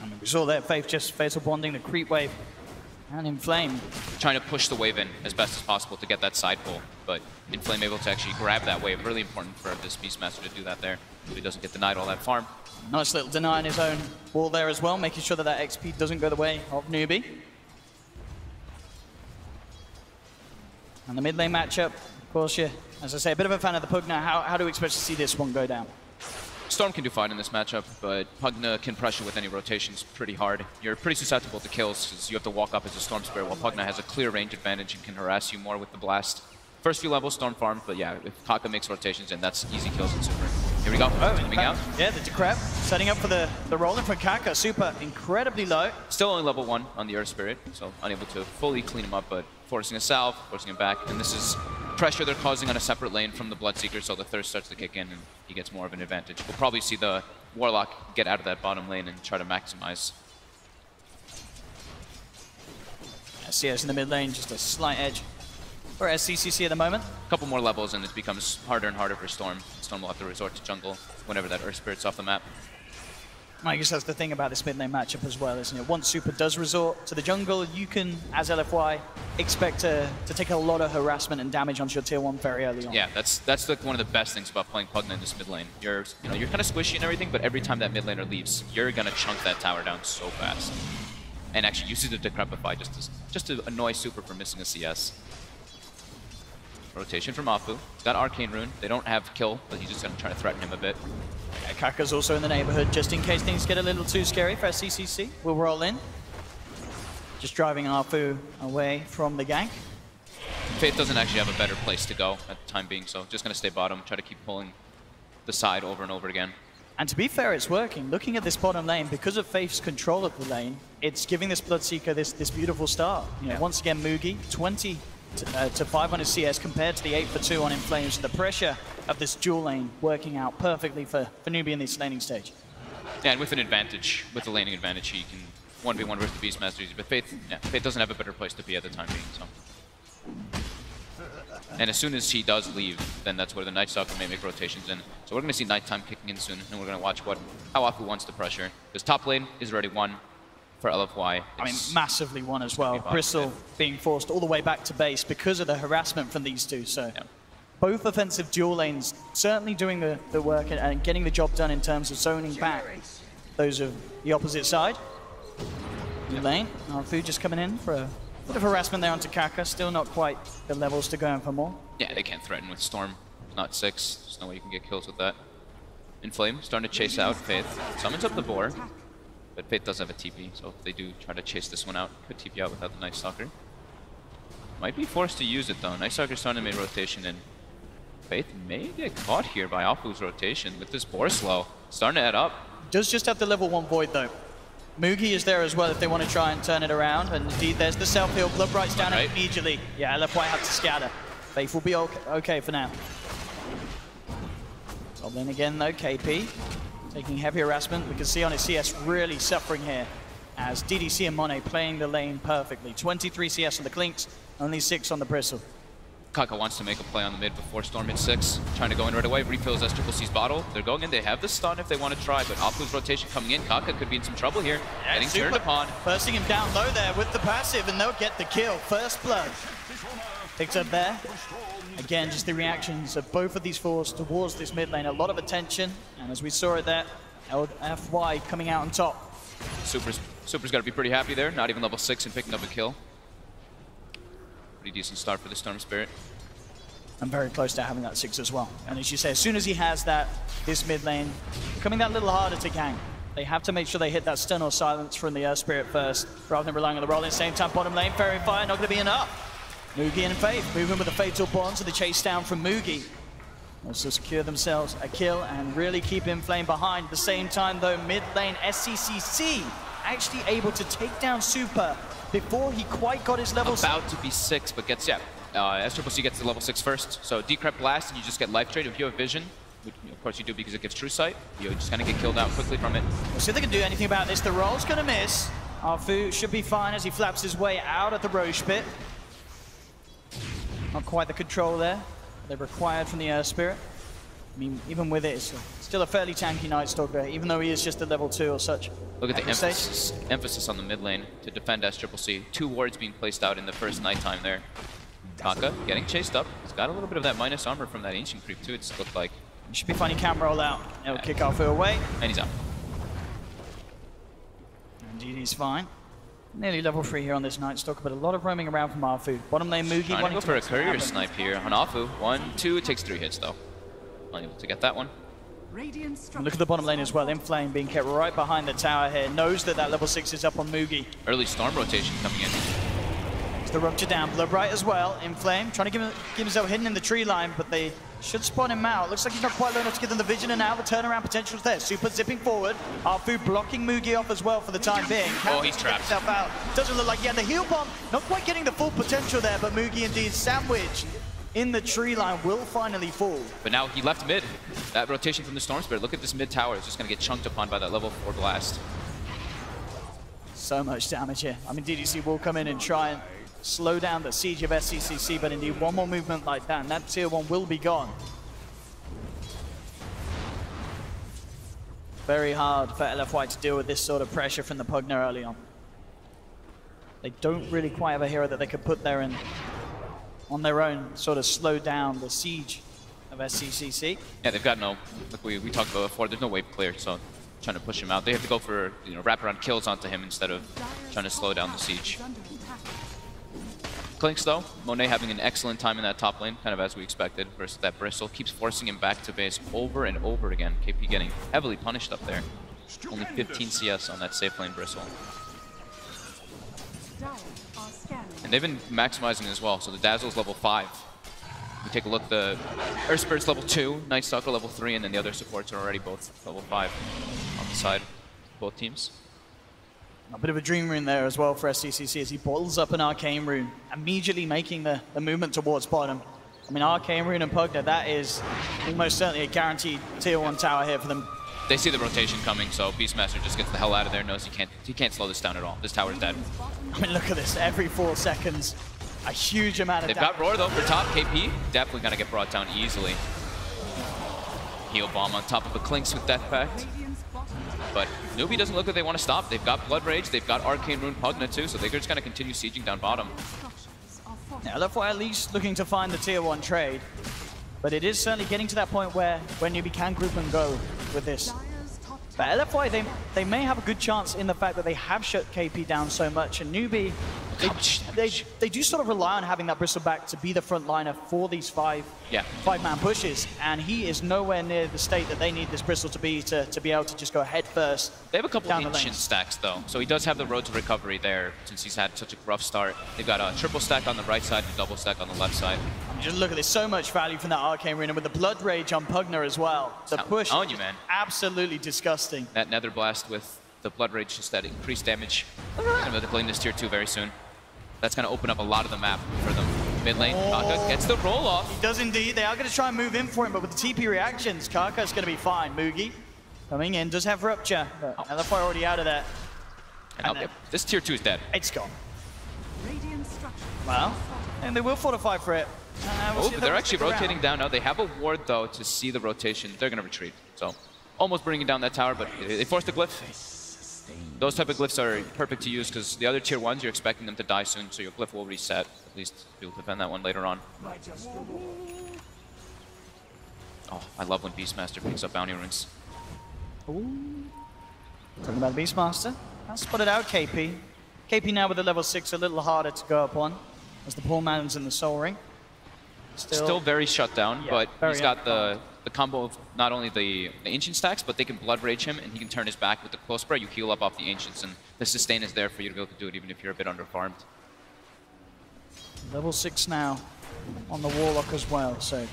I mean, we saw that Faith just face up wanting the creep wave and Inflame. Trying to push the wave in as best as possible to get that side pull, but Inflame able to actually grab that wave. Really important for this Beastmaster to do that there, so he doesn't get denied all that farm. Nice little deny in his own wall there as well, making sure that that XP doesn't go the way of Newbee. And the mid lane matchup, of course, as I say, a bit of a fan of the Pugna. How do we expect to see this one go down? Storm can do fine in this matchup, but Pugna can pressure with any rotations pretty hard. You're pretty susceptible to kills because you have to walk up as a Storm Spirit, while Pugna has a clear range advantage and can harass you more with the blast. First few levels, Storm farm, but yeah, if Kaka makes rotations in, that's easy kills in Super. Here we go, coming out. Yeah, the Decrep setting up for the rolling for Kaka. Super incredibly low. Still only level 1 on the Earth Spirit, so unable to fully clean him up, but forcing a salve, forcing him back, and this is pressure they're causing on a separate lane from the Bloodseeker, so the Thirst starts to kick in and he gets more of an advantage. We'll probably see the Warlock get out of that bottom lane and try to maximize. CS in the mid lane, just a slight edge for SCCC at the moment. A couple more levels and it becomes harder and harder for Storm. Storm will have to resort to jungle whenever that Earth Spirit's off the map. I guess that's the thing about this mid lane matchup as well, isn't it? Once Super does resort to the jungle, you can, as LFY, expect to take a lot of harassment and damage onto your tier 1 very early on. Yeah, that's like one of the best things about playing Pugna in this mid lane. You're kind of squishy and everything, but every time that mid laner leaves, you're gonna chunk that tower down so fast. And actually uses the Decrepify just to annoy Super for missing a CS. Rotation from Afu. He's got Arcane Rune. They don't have kill, but he's just gonna try to threaten him a bit. Yeah, Kaka's also in the neighborhood, just in case things get a little too scary for SCCC. We'll roll in. Just driving Afu away from the gank. Faith doesn't actually have a better place to go at the time being, so just gonna stay bottom, try to keep pulling the side over and over again. And to be fair, it's working. Looking at this bottom lane, because of Faith's control of the lane, it's giving this Bloodseeker this beautiful start. You know, once again, Mugi, 20 to 500 CS compared to the 8 for 2 on Inflames. So the pressure of this dual lane working out perfectly for Newbee in this laning stage. Yeah, and with an advantage, with the laning advantage, he can 1v1 versus the Beastmaster. But Faith doesn't have a better place to be at the time being, so. And as soon as he does leave, then that's where the Night Stalker may make rotations in. So we're going to see Nighttime kicking in soon, and we're going to watch how Afu wants to pressure. Because top lane is already won for LFY. I mean, massively won as well. Bristle being forced all the way back to base because of the harassment from these two. So both offensive dual lanes certainly doing the work and getting the job done in terms of zoning back those of the opposite side. New lane, Afu just coming in for a bit of harassment there onto Kaka. Still not quite the levels to go in for more. Yeah, they can't threaten with Storm. Not 6. There's no way you can get kills with that. Inflame starting to chase out Faith. Summons up the Boar. But Faith does have a TP, so if they do try to chase this one out, could TP out without the Night Stalker. Might be forced to use it though. Night Stalker's starting to make rotation, and Faith may get caught here by Afu's rotation with this Boar slow. Starting to add up. Does just have the level 1 Void though. Mugi is there as well if they want to try and turn it around, and indeed there's the self-heal. Blood Bright's down immediately. Yeah, LFY have to scatter. Faith will be okay for now. Top lane again though, KP. taking heavy harassment. We can see on his CS really suffering here as DDC and Monet playing the lane perfectly. 23 CS on the Clinks, only 6 on the Bristle. Kaka wants to make a play on the mid before Storm hits 6. Trying to go in right away, refills SCCC's bottle. They're going in, they have the stun if they want to try, but Apu's rotation coming in. Kaka could be in some trouble here. Yeah, getting turned upon. Bursting him down low there with the passive, and they'll get the kill. First blood. Picked up there. Again, just the reactions of both of these fours towards this mid lane. A lot of attention, and as we saw it there, LGD.FY coming out on top. Super's got to be pretty happy there. Not even level 6 and picking up a kill. Pretty decent start for the Storm Spirit. I'm very close to having that 6 as well. And as you say, as soon as he has that, this mid lane becoming that little harder to gank. They have to make sure they hit that stun or silence from the Earth Spirit first, rather than relying on the roll. At the same time, bottom lane, Fairy Fire, not going to be enough. Mugi and Faith moving with a fatal bond to the chase down from Mugi. Also secure themselves a kill and really keep Inflame behind. At the same time, though, mid lane SCCC actually able to take down Super before he quite got his level. About to be 6, but gets, SCCC gets to level 6 first. So Decrep Blast, and you just get life trade. If you have Vision, which of course you do because it gives True Sight, you just kind of get killed out quickly from it. We'll see if they can do anything about this. The roll's going to miss. Arfu should be fine as he flaps his way out of the Roche pit. Not quite the control there they required from the Earth Spirit. I mean, even with it, it's still a fairly tanky Night Stalker, even though he is just a level 2 or such. Look at the emphasis on the mid lane to defend SCCC. 2 wards being placed out in the first nighttime there. Kaka getting chased up. He's got a little bit of that minus armor from that Ancient Creep too, it's looked like. He should be fine, he can roll out. He'll kick Arfu away. And he's out. Indeed, he's fine. Nearly level 3 here on this Night Stalker, but a lot of roaming around from Arfu. Bottom lane Mugi Trying to go for a courier snipe here on Afu. 1, 2, it takes 3 hits though. Unable to get that one. And look at the bottom lane as well. Inflame being kept right behind the tower here. Knows that that level 6 is up on Mugi. Early Storm rotation coming in. It's the rupture down. Bloodbright as well. Inflame trying to give himself hidden in the tree line, but they should spawn him out. Looks like he's not quite low enough to give them the vision, and now the turnaround potential is there. Super zipping forward. Arfu blocking Mugi off as well for the time being. Oh, he's trapped. Out. Doesn't look like he had the heal bomb. Not quite getting the full potential there, but Mugi indeed sandwiched in the tree line will finally fall. But now he left mid. That rotation from the Storm Spirit. Look at this mid tower. It's just going to get chunked upon by that level 4 blast. So much damage here. I mean, DDC will come in and try and slow down the siege of SCCC, but indeed one more movement like that, and that tier 1 will be gone. Very hard for LFY to deal with this sort of pressure from the Pugner early on. They don't really quite have a hero that they could put there and on their own sort of slow down the siege of SCCC. Yeah, they've got no, like we talked about before, there's no wave clear, so trying to push him out. They have to go for, wraparound kills onto him instead of trying to slow down the siege. Clinks though, Monet having an excellent time in that top lane, kind of as we expected, versus that Bristle. Keeps forcing him back to base over and over again. KP getting heavily punished up there. Only 15 CS on that safe lane Bristle. And they've been maximizing as well, so the Dazzle's level 5. We take a look, the Earth Spirit's level 2, Night Stalker level 3, and then the other supports are already both level 5 on the side, both teams. A bit of a dream rune there as well for SCCC as he bottles up an Arcane Rune, immediately making the movement towards bottom. I mean, Arcane Rune and Pugner, that is almost certainly a guaranteed tier 1 tower here for them. They see the rotation coming, so Beastmaster just gets the hell out of there, knows he can't slow this down at all. This tower's dead. I mean, look at this, every 4 seconds, a huge amount of damage. They've got Roar though for top, KP, definitely gonna get brought down easily. Heal Bomb on top of a Clinks with Death Pact. But Newbee doesn't look like they want to stop. They've got Blood Rage, they've got Arcane Rune Pugna too, so they're just gonna continue sieging down bottom. Yeah, LFY at least looking to find the tier 1 trade. But it is certainly getting to that point where Newbee can group and go with this. But LFY, they may have a good chance in the fact that they have shut KP down so much, and Newbee, they do sort of rely on having that Bristleback to be the front liner for these 5-man pushes, and he is nowhere near the state that they need this Bristle to be able to just go head first. They have a couple Ancient stacks though, so he does have the road to recovery there since he's had such a rough start. They've got a triple stack on the right side and a double stack on the left side. Just look at this, so much value from that Arcane Rune, and with the Blood Rage on Pugner as well. The push on you, man. Absolutely disgusting. That Nether Blast with the Blood Rage, just that increased damage. I'm going to claim this tier 2 very soon. That's going to open up a lot of the map for them. Mid lane, Kaka gets the roll off. He does indeed. They are going to try and move in for him, but with the TP reactions, Kaka's going to be fine. Mugi Coming in, does have Rupture, but LFY already out of there. And okay, this tier 2 is dead. It's gone. Well, and they will fortify for it. We'll they're actually rotating down now. They have a ward, though, to see the rotation. They're going to retreat. So almost bringing down that tower, but they forced a glyph. Those type of glyphs are perfect to use because the other tier 1s, you're expecting them to die soon, so your glyph will reset. At least you'll defend that one later on. Oh, I love when Beastmaster picks up bounty runes. Talking about the Beastmaster. I'll spot it out, KP. KP now with the level 6, a little harder to go up on, as the poor man's in the Soul Ring. Still very shut down, but he's got the combo of not only the Ancient stacks, but they can Blood Rage him, and he can turn his back with the Close Spray. You heal up off the Ancients, and the sustain is there for you to be able to do it, even if you're a bit underfarmed. Level 6 now on the Warlock as well, so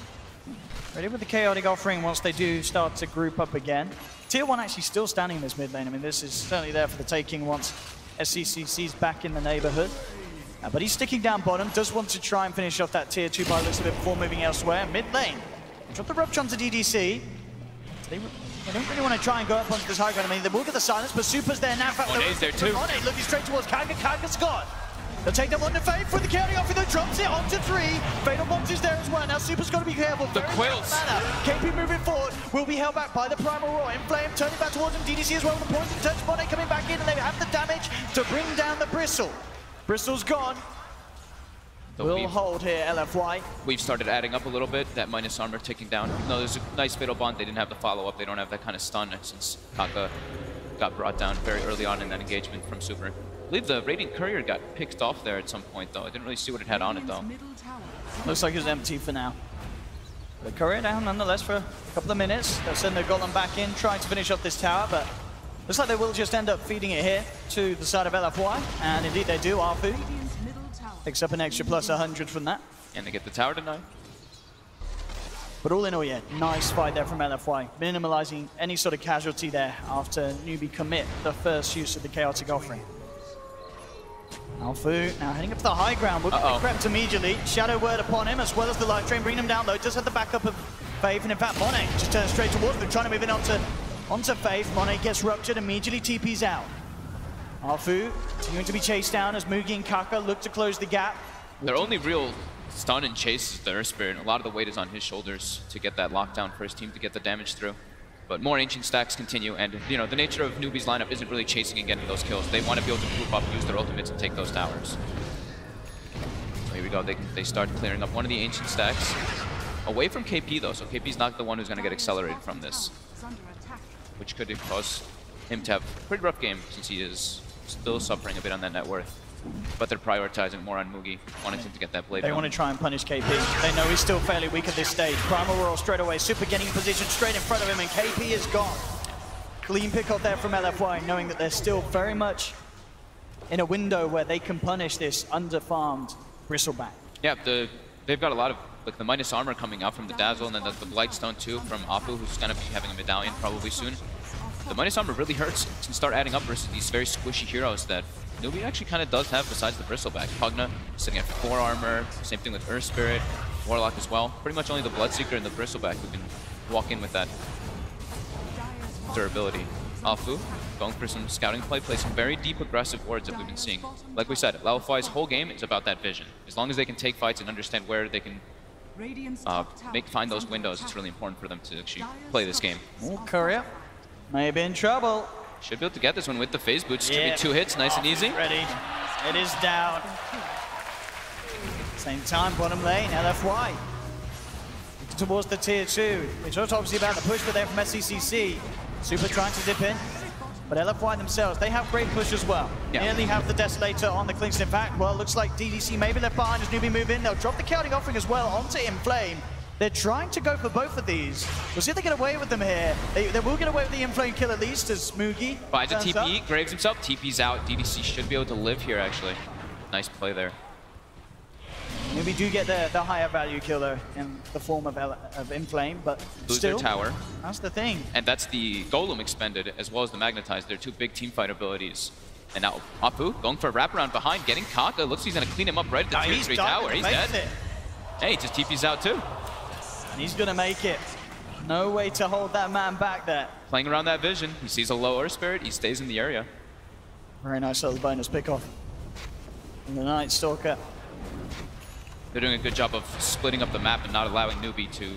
ready with the Chaotic Offering once they do start to group up again. Tier 1 actually still standing in this mid lane. I mean, this is certainly there for the taking once SCCC's back in the neighborhood. But he's sticking down bottom, does want to try and finish off that tier 2 by the looks of it before moving elsewhere. Mid lane, drop the Rupture onto DDC. They don't really want to try and go up onto this high ground. I mean, they will get the silence, but Super's there now. Mone's there too. Monet looking straight towards Kaga. Kaga's gone. They'll take that one to Faith for the Chaotic Offering that drops it onto 3. Fatal Bombs is there as well. Now Super's got to be careful. The Quills. KP moving forward will be held back by the Primal Roar. Inflame turning back towards him. DDC as well. The poison touch. Monet coming back in, and they have the damage to bring down the Bristle. Bristle's gone. We'll hold here, LFY. We've started adding up a little bit. That minus armor ticking down. Even though there's a nice Fatal Bond, they didn't have the follow-up. They don't have that kind of stun since Kaka got brought down very early on in that engagement from Super. I believe the Radiant Courier got picked off there at some point, though. I didn't really see what it had on it, though. Looks like it's empty for now. The Courier down nonetheless for a couple of minutes. They'll send the Golem back in, trying to finish off this tower, but looks like they will just end up feeding it here to the side of LFY, and indeed they do. Arfu picks up an extra plus 100 from that. And they get the tower tonight. But all in all, yeah, nice fight there from LFY. Minimalizing any sort of casualty there after Newbee commit the first use of the Chaotic Offering. Alfu now heading up to the high ground. Will be crept immediately. Shadow Word upon him as well as the Light Drain. Bring him down though. Does have the backup of Faith. And in fact, Monet just turns straight towards them, trying to move in onto Faith. Monet gets ruptured, immediately TP's out. Alfu continuing to be chased down as Mugi and Kaka look to close the gap. Their only real stun and chase is the Earth Spirit. A lot of the weight is on his shoulders to get that lockdown for his team to get the damage through. But more Ancient stacks continue, and you know the nature of Newbee's lineup isn't really chasing and getting those kills. They want to be able to group up, use their ultimates, and take those towers. So here we go. They start clearing up one of the Ancient stacks away from KP though. So KP's not the one who's going to get accelerated from this, which could cause him to have a pretty rough game since he is still suffering a bit on that net worth. But they're prioritizing more on Mugi, wanting him to get that blade. They want to try and punish KP. They know he's still fairly weak at this stage. Primal Roar straight away. Super getting in position straight in front of him, and KP is gone. Clean pick up there from LFY, knowing that they're still very much in a window where they can punish this underfarmed Bristleback. Yeah, they've got a lot of like the minus armor coming out from the Dazzle, and then the Blightstone too from Apu, who's going to be having a medallion probably soon. The minus armor really hurts to start adding up versus these very squishy heroes that Newbee actually kind of does have besides the Bristleback. Pugna sitting at 4 armor, same thing with Earth Spirit, Warlock as well. Pretty much only the Bloodseeker and the Bristleback who can walk in with that durability. Alfu going for some scouting play, placing very deep aggressive wards that we've been seeing. Like we said, LFY's whole game is about that vision. As long as they can take fights and understand where they can find those windows, it's really important for them to actually play this game. Courier may be in trouble. Should be able to get this one with the phase boots. Should be 2 hits, nice and easy. Ready. It is down. Same time, bottom lane, LFY. Towards the tier 2. It's obviously about the push, but there from SCCC. Super trying to dip in. But LFY themselves, they have great push as well. Yeah. Nearly have the Desolator on the Clinks. In fact, well, looks like DDC may be left behind as Newbee move in. They'll drop the Chaotic Offering as well onto Inflame. They're trying to go for both of these. We'll see if they get away with them here. They will get away with the Inflame kill at least as Mugi by the TP, up. Graves himself, TP's out. DDC should be able to live here actually. Nice play there. Newbee do get the higher value killer in the form of Inflame, but lose still, their tower. That's the thing. And that's the Golem expended as well as the Magnetize. They're 2 big team fight abilities. And now Apu going for a wraparound behind, getting Kaka. Looks like he's going to clean him up right at the tier 3 tower. He's dead. Hey, just TP's out too. And he's going to make it. No way to hold that man back there. Playing around that vision, he sees a low Earth Spirit, he stays in the area. Very nice little bonus pick off. And the Night Stalker. They're doing a good job of splitting up the map and not allowing Newbee to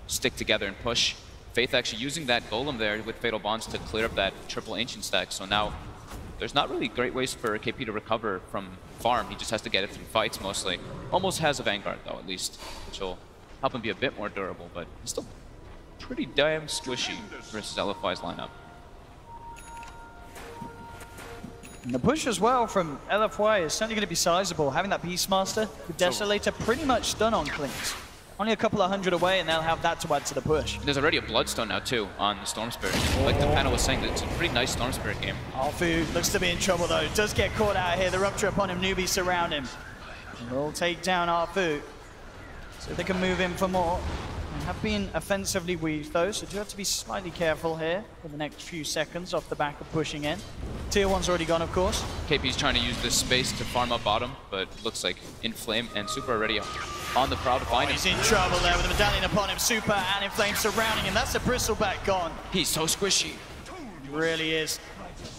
stick together and push. Faith actually using that Golem there with Fatal Bonds to clear up that triple Ancient stack. So now there's not really great ways for KP to recover from farm. He just has to get it through fights mostly. Almost has a Vanguard though, at least, which will help him be a bit more durable, but he's still pretty damn squishy versus LFY's lineup. And the push as well from LFY is certainly going to be sizable. Having that Beastmaster with Desolator pretty much stun on Clinks. Only a couple of hundred away and they'll have that to add to the push. There's already a Bloodstone now too on the Storm Spirit. Like the panel was saying, it's a pretty nice Storm Spirit game. Arfu looks to be in trouble though. Does get caught out here. The Rupture upon him. Newbee surround him. Will take down Arfu. So they can move in for more. They have been offensively weaved though, so do have to be slightly careful here for the next few seconds off the back of pushing in. Tier 1's already gone, of course. KP's trying to use this space to farm up bottom, but looks like Inflame and Super already on the prowl to find him. He's in trouble there with the medallion upon him. Super and Inflame surrounding him. That's the Bristleback gone. He's so squishy. He really is.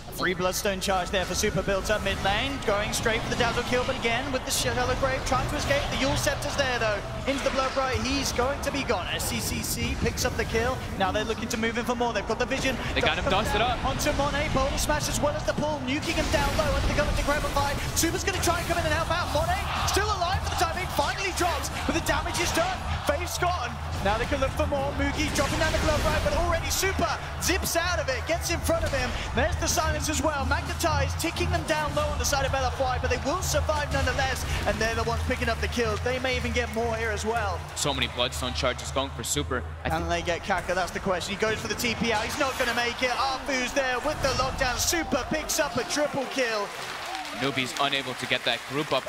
A free Bloodstone charge there for Super built up mid lane. Going straight for the Dazzle kill, but again with the Shallow Grave trying to escape. The Yule Scepter's there though. Into the Bloodbright, he's going to be gone. SCCC picks up the kill. Now they're looking to move in for more. They've got the vision. They got him dusted up. Onto Monet. Boulder Smash as well as the pull. Nuking him down low under the gun to grab a fight. Super's going to try and come in and help out. Monet still alive for the time being. Finally drops, but the damage is done. Faith's gone. Now they can look for more. Moogie dropping down the Bloodbright, but already Super zips out of it. Gets in front of him. There's the silence as well. Magnetized, ticking them down low on the side of LFY, but they will survive nonetheless, and they're the ones picking up the kills. They may even get more here as well. So many Bloodstone charges going for Super. And they get Kaka, that's the question. He goes for the TP out, he's not going to make it. Arfu's there with the lockdown. Super picks up a triple kill. Newbee's unable to get that group up.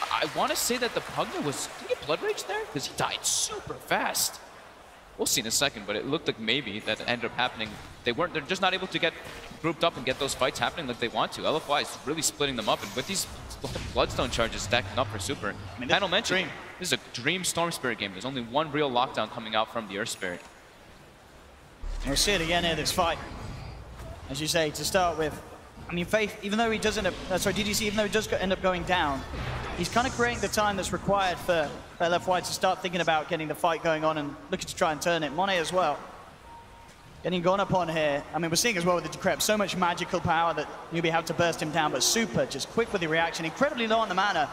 I want to say that the Pugna was, did he get Blood Rage there? Because he died super fast. We'll see in a second, but it looked like maybe that ended up happening. They're just not able to get grouped up and get those fights happening like they want to. LFY is really splitting them up, and with these Bloodstone charges stacking up for Super. I mean, Panel mentioned, this is a dream Storm Spirit game. There's only one real lockdown coming out from the Earth Spirit. We'll see it again here, this fight. As you say, to start with, I mean, Faith, even though he does end up, DDC, even though he does end up going down, he's kind of creating the time that's required for LFY to start thinking about getting the fight going on and looking to try and turn it. Monet as well. Getting gone upon here. I mean, we're seeing as well with the Decrep, so much magical power that Newbee had to burst him down, but Super just quick with the reaction, incredibly low on the mana.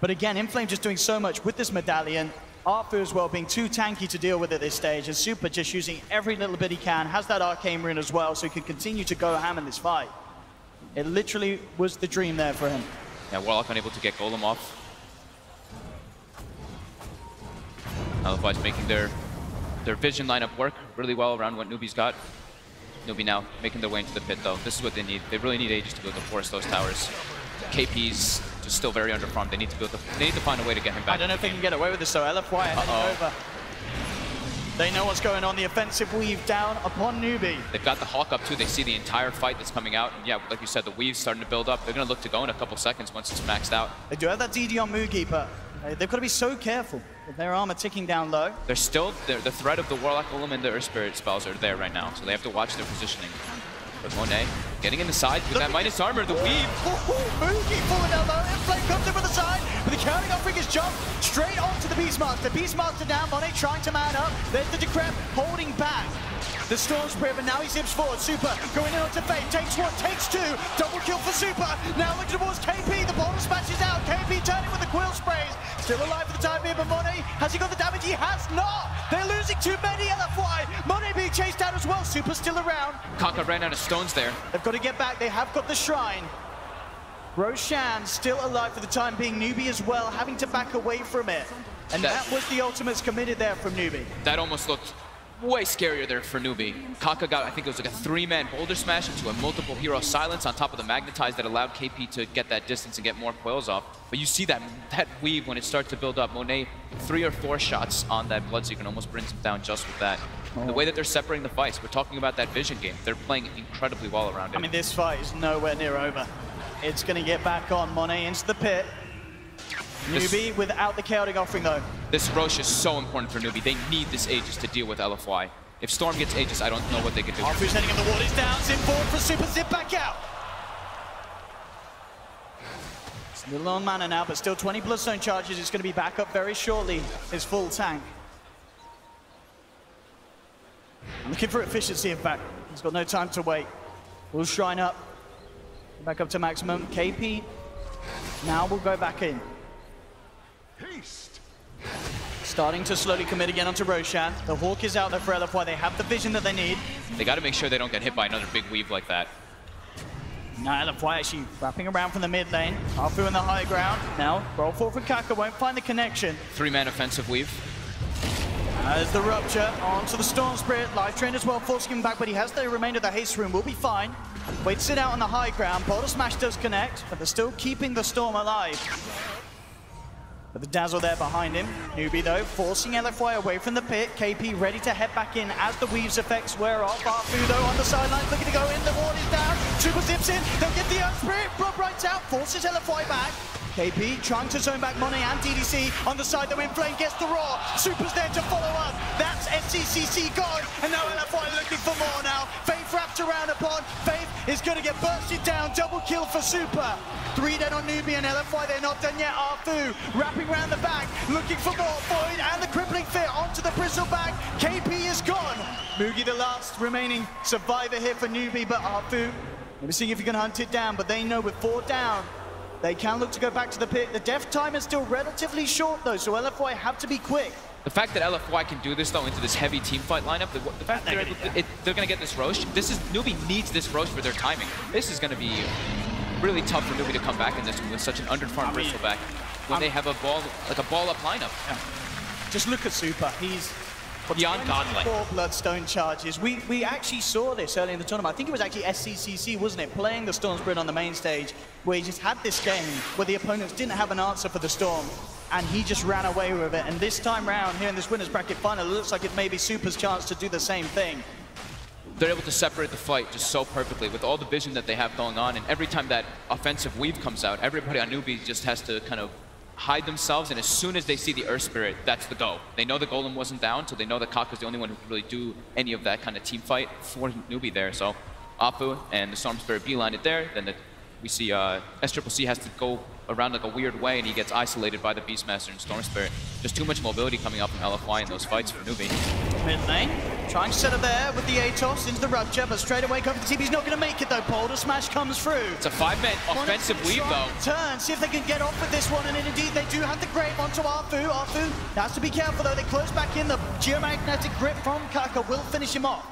But again, Inflame just doing so much with this medallion. Arfu as well being too tanky to deal with at this stage, and Super just using every little bit he can, has that Arcane Rune as well, so he can continue to go ham in this fight. It literally was the dream there for him. Yeah, Warlock unable to get Golem off. LFY's making their vision lineup work really well around what Newbee's got. Newbee now making their way into the pit though. This is what they need. They really need Aegis to be able to force those towers. KP's just still very underfarmed. They need to find a way to get him back. I don't know if they can get away with this though. LFY heading over. They know what's going on. The offensive weave down upon Newbee. They've got the Hawk up too. They see the entire fight that's coming out. And yeah, like you said, the weave's starting to build up. They're going to look to go in a couple seconds once it's maxed out. They do have that DD on Moogie, but they've got to be so careful with their armor ticking down low. They're still, the threat of the Warlock Golem and the Earth Spirit spells are there right now, so they have to watch their positioning. But Monet getting in the side with that minus armor, the weave. Moogie falling down low. Inflame comes in from the side, but the counting off is jump straight onto the Beastmaster. Beastmaster down, Monet trying to man up. There's the Decrep holding back the Storm Spirit, but now he zips forward. Super going in onto Faith, takes one, takes two, double kill for Super. Now looking towards KP, the ball smashes out. KP turning with the Quill Sprays. Still alive for the time being, but Monet, has he got the damage? He has not. They're losing too many. LFY. Monet being chased down as well. Super still around. Kaka ran out of stones there. They've got to get back. They have got the shrine. Roshan still alive for the time being. Newbee as well, having to back away from it. And that was the ultimates committed there from Newbee. That almost looked way scarier there for Newbee. Kaka got, I think it was like a 3-man boulder smash into a multiple hero silence on top of the magnetize that allowed KP to get that distance and get more coils off. But you see that weave when it starts to build up. Monet, 3 or 4 shots on that Bloodseeker and almost brings him down just with that. The way that they're separating the fights, we're talking about that vision game. They're playing incredibly well around it. I mean, this fight is nowhere near over. It's going to get back on. Monet into the pit. Newbee without the chaotic offering though. This Rosh is so important for Newbee. They need this Aegis to deal with LFY. If Storm gets Aegis, I don't know what they could do. Arfu's heading in the wall, he's down, zip forward for Super, zip back out. It's a little on mana now, but still 20 Bloodstone charges. It's going to be back up very shortly, his full tank. I'm looking for efficiency, in fact. He's got no time to wait. We'll shrine up. Back up to maximum. KP now will go back in. Starting to slowly commit again onto Roshan. The Hawk is out there for LFY. They have the vision that they need. They got to make sure they don't get hit by another big weave like that. Now LFY actually wrapping around from the mid lane. Arfu in the high ground. Now roll forward for Kaka. Won't find the connection. 3-man offensive weave. As the Rupture onto the Storm Spirit. Life Drain as well, forcing him back, but he has the remainder of the haste rune. Will be fine. Waits it out on the high ground. Boulder Smash does connect, but they're still keeping the Storm alive. But the Dazzle there behind him. Newbee though, forcing LFY away from the pit. KP ready to head back in as the Weave's effects wear off. Arfu though on the sidelines looking to go in. The ward is down. Super zips in. They'll get the Earth Spirit. Blood right out. Forces LFY back. KP trying to zone back Monet and DDC on the side. The Wind Flame gets the Roar. Super's there to follow up. That's SCCC gone. And now LFY looking for more now. Faith wrapped around upon. Faith is going to get bursted down. Double kill for Super. 3 dead on Newbee and LFY. They're not done yet. Arfu wrapping around the back. Looking for more. Void and the Crippling Fit onto the Bristleback. KP is gone. Mugi the last remaining survivor here for Newbee. But Arfu, maybe seeing if he can hunt it down. But they know with 4 down, they can look to go back to the pit. The death time is still relatively short though, so LFY have to be quick. The fact that LFY can do this though into this heavy team fight lineup, the fact that they're going to get this Rosh, Newbee needs this Rosh for their timing. This is going to be really tough for Newbee to come back in this one with such an underfarmed Bristleback when they have a ball-up lineup. Yeah. Just look at Super. He's beyond godlike. 4 Bloodstone charges. We actually saw this early in the tournament. I think it was actually SCCC, wasn't it? Playing the Storm Spirit on the main stage, where he just had this game where the opponents didn't have an answer for the Storm, and he just ran away with it. And this time round, here in this winners bracket final, it looks like it may be Super's chance to do the same thing. They're able to separate the fight just so perfectly with all the vision that they have going on, and every time that offensive weave comes out, everybody on Newbee just has to kind of hide themselves, and as soon as they see the Earth Spirit, that's the go. They know the Golem wasn't down, so they know that Kaka's the only one who can really do any of that kind of team fight for Newbee there. So Apu and the Storm Spirit beeline it there, then we see SCCC has to go around like a weird way, and he gets isolated by the Beastmaster and Storm Spirit. Just too much mobility coming up from LFY in those fights for Newbee. Mid lane, trying to set up there with the Atos into the Rupture, but straight away cover the team. He's not going to make it though. Boulder Smash comes through. It's a 5-man offensive weave though. Turn, see if they can get off with this one, and indeed they do have the grave onto Arfu. Arfu has to be careful though. They close back in. The geomagnetic grip from Kaka will finish him off.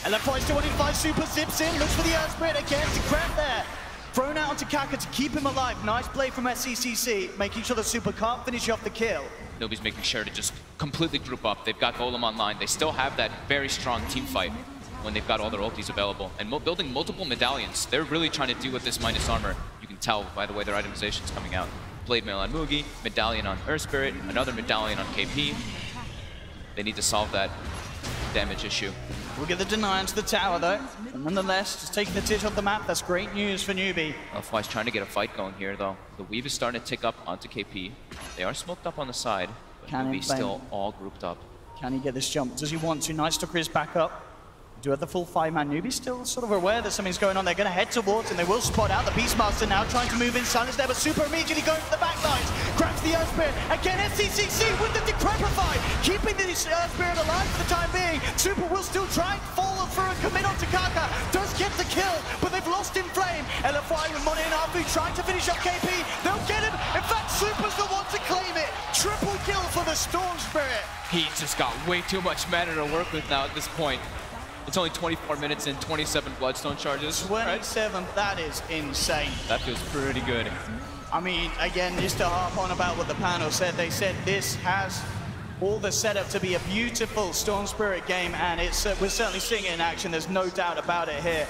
LFY still wanting to find Super, zips in, looks for the Earth Spirit again to grab there. Thrown out onto Kaka to keep him alive. Nice play from SCCC, making sure that Super can't finish off the kill. Nobody's making sure to just completely group up. They've got Golem online. They still have that very strong team fight when they've got all their ultis available. And building multiple medallions. They're really trying to deal with this minus armor. You can tell by the way their itemization's coming out. Blade Mail on Mugi, medallion on Earth Spirit, another medallion on KP. They need to solve that damage issue. We'll get the deny into the tower though. And nonetheless, just taking the titch off the map. That's great news for Newbee. LFY's trying to get a fight going here though. The weave is starting to tick up onto KP. They are smoked up on the side, but Newbee's still all grouped up. Can he get this jump? Does he want to? Nice Tucker is back up. Do have the full 5-man. Newbee still sort of aware that something's going on. They're going to head towards and they will spot out the Beastmaster now trying to move in silence there, but Super immediately going for the back lines. Grabs the Earth Spirit. Again, SCCC with the Decrepify, keeping the Earth Spirit alive for the time being. Super will still try and follow through and commit onto Kaka. Does get the kill, but they've lost in flame. LFY with Monet and Arfu trying to finish up KP. They'll get him. In fact, Super's the one to claim it. Triple kill for the Storm Spirit. He's just got way too much mana to work with now at this point. It's only 24 minutes and 27 Bloodstone charges. 27, right? That is insane. That feels pretty good. I mean, again, just to harp on about what the panel said, they said this has all the setup to be a beautiful Storm Spirit game, and it's we're certainly seeing it in action. There's no doubt about it here.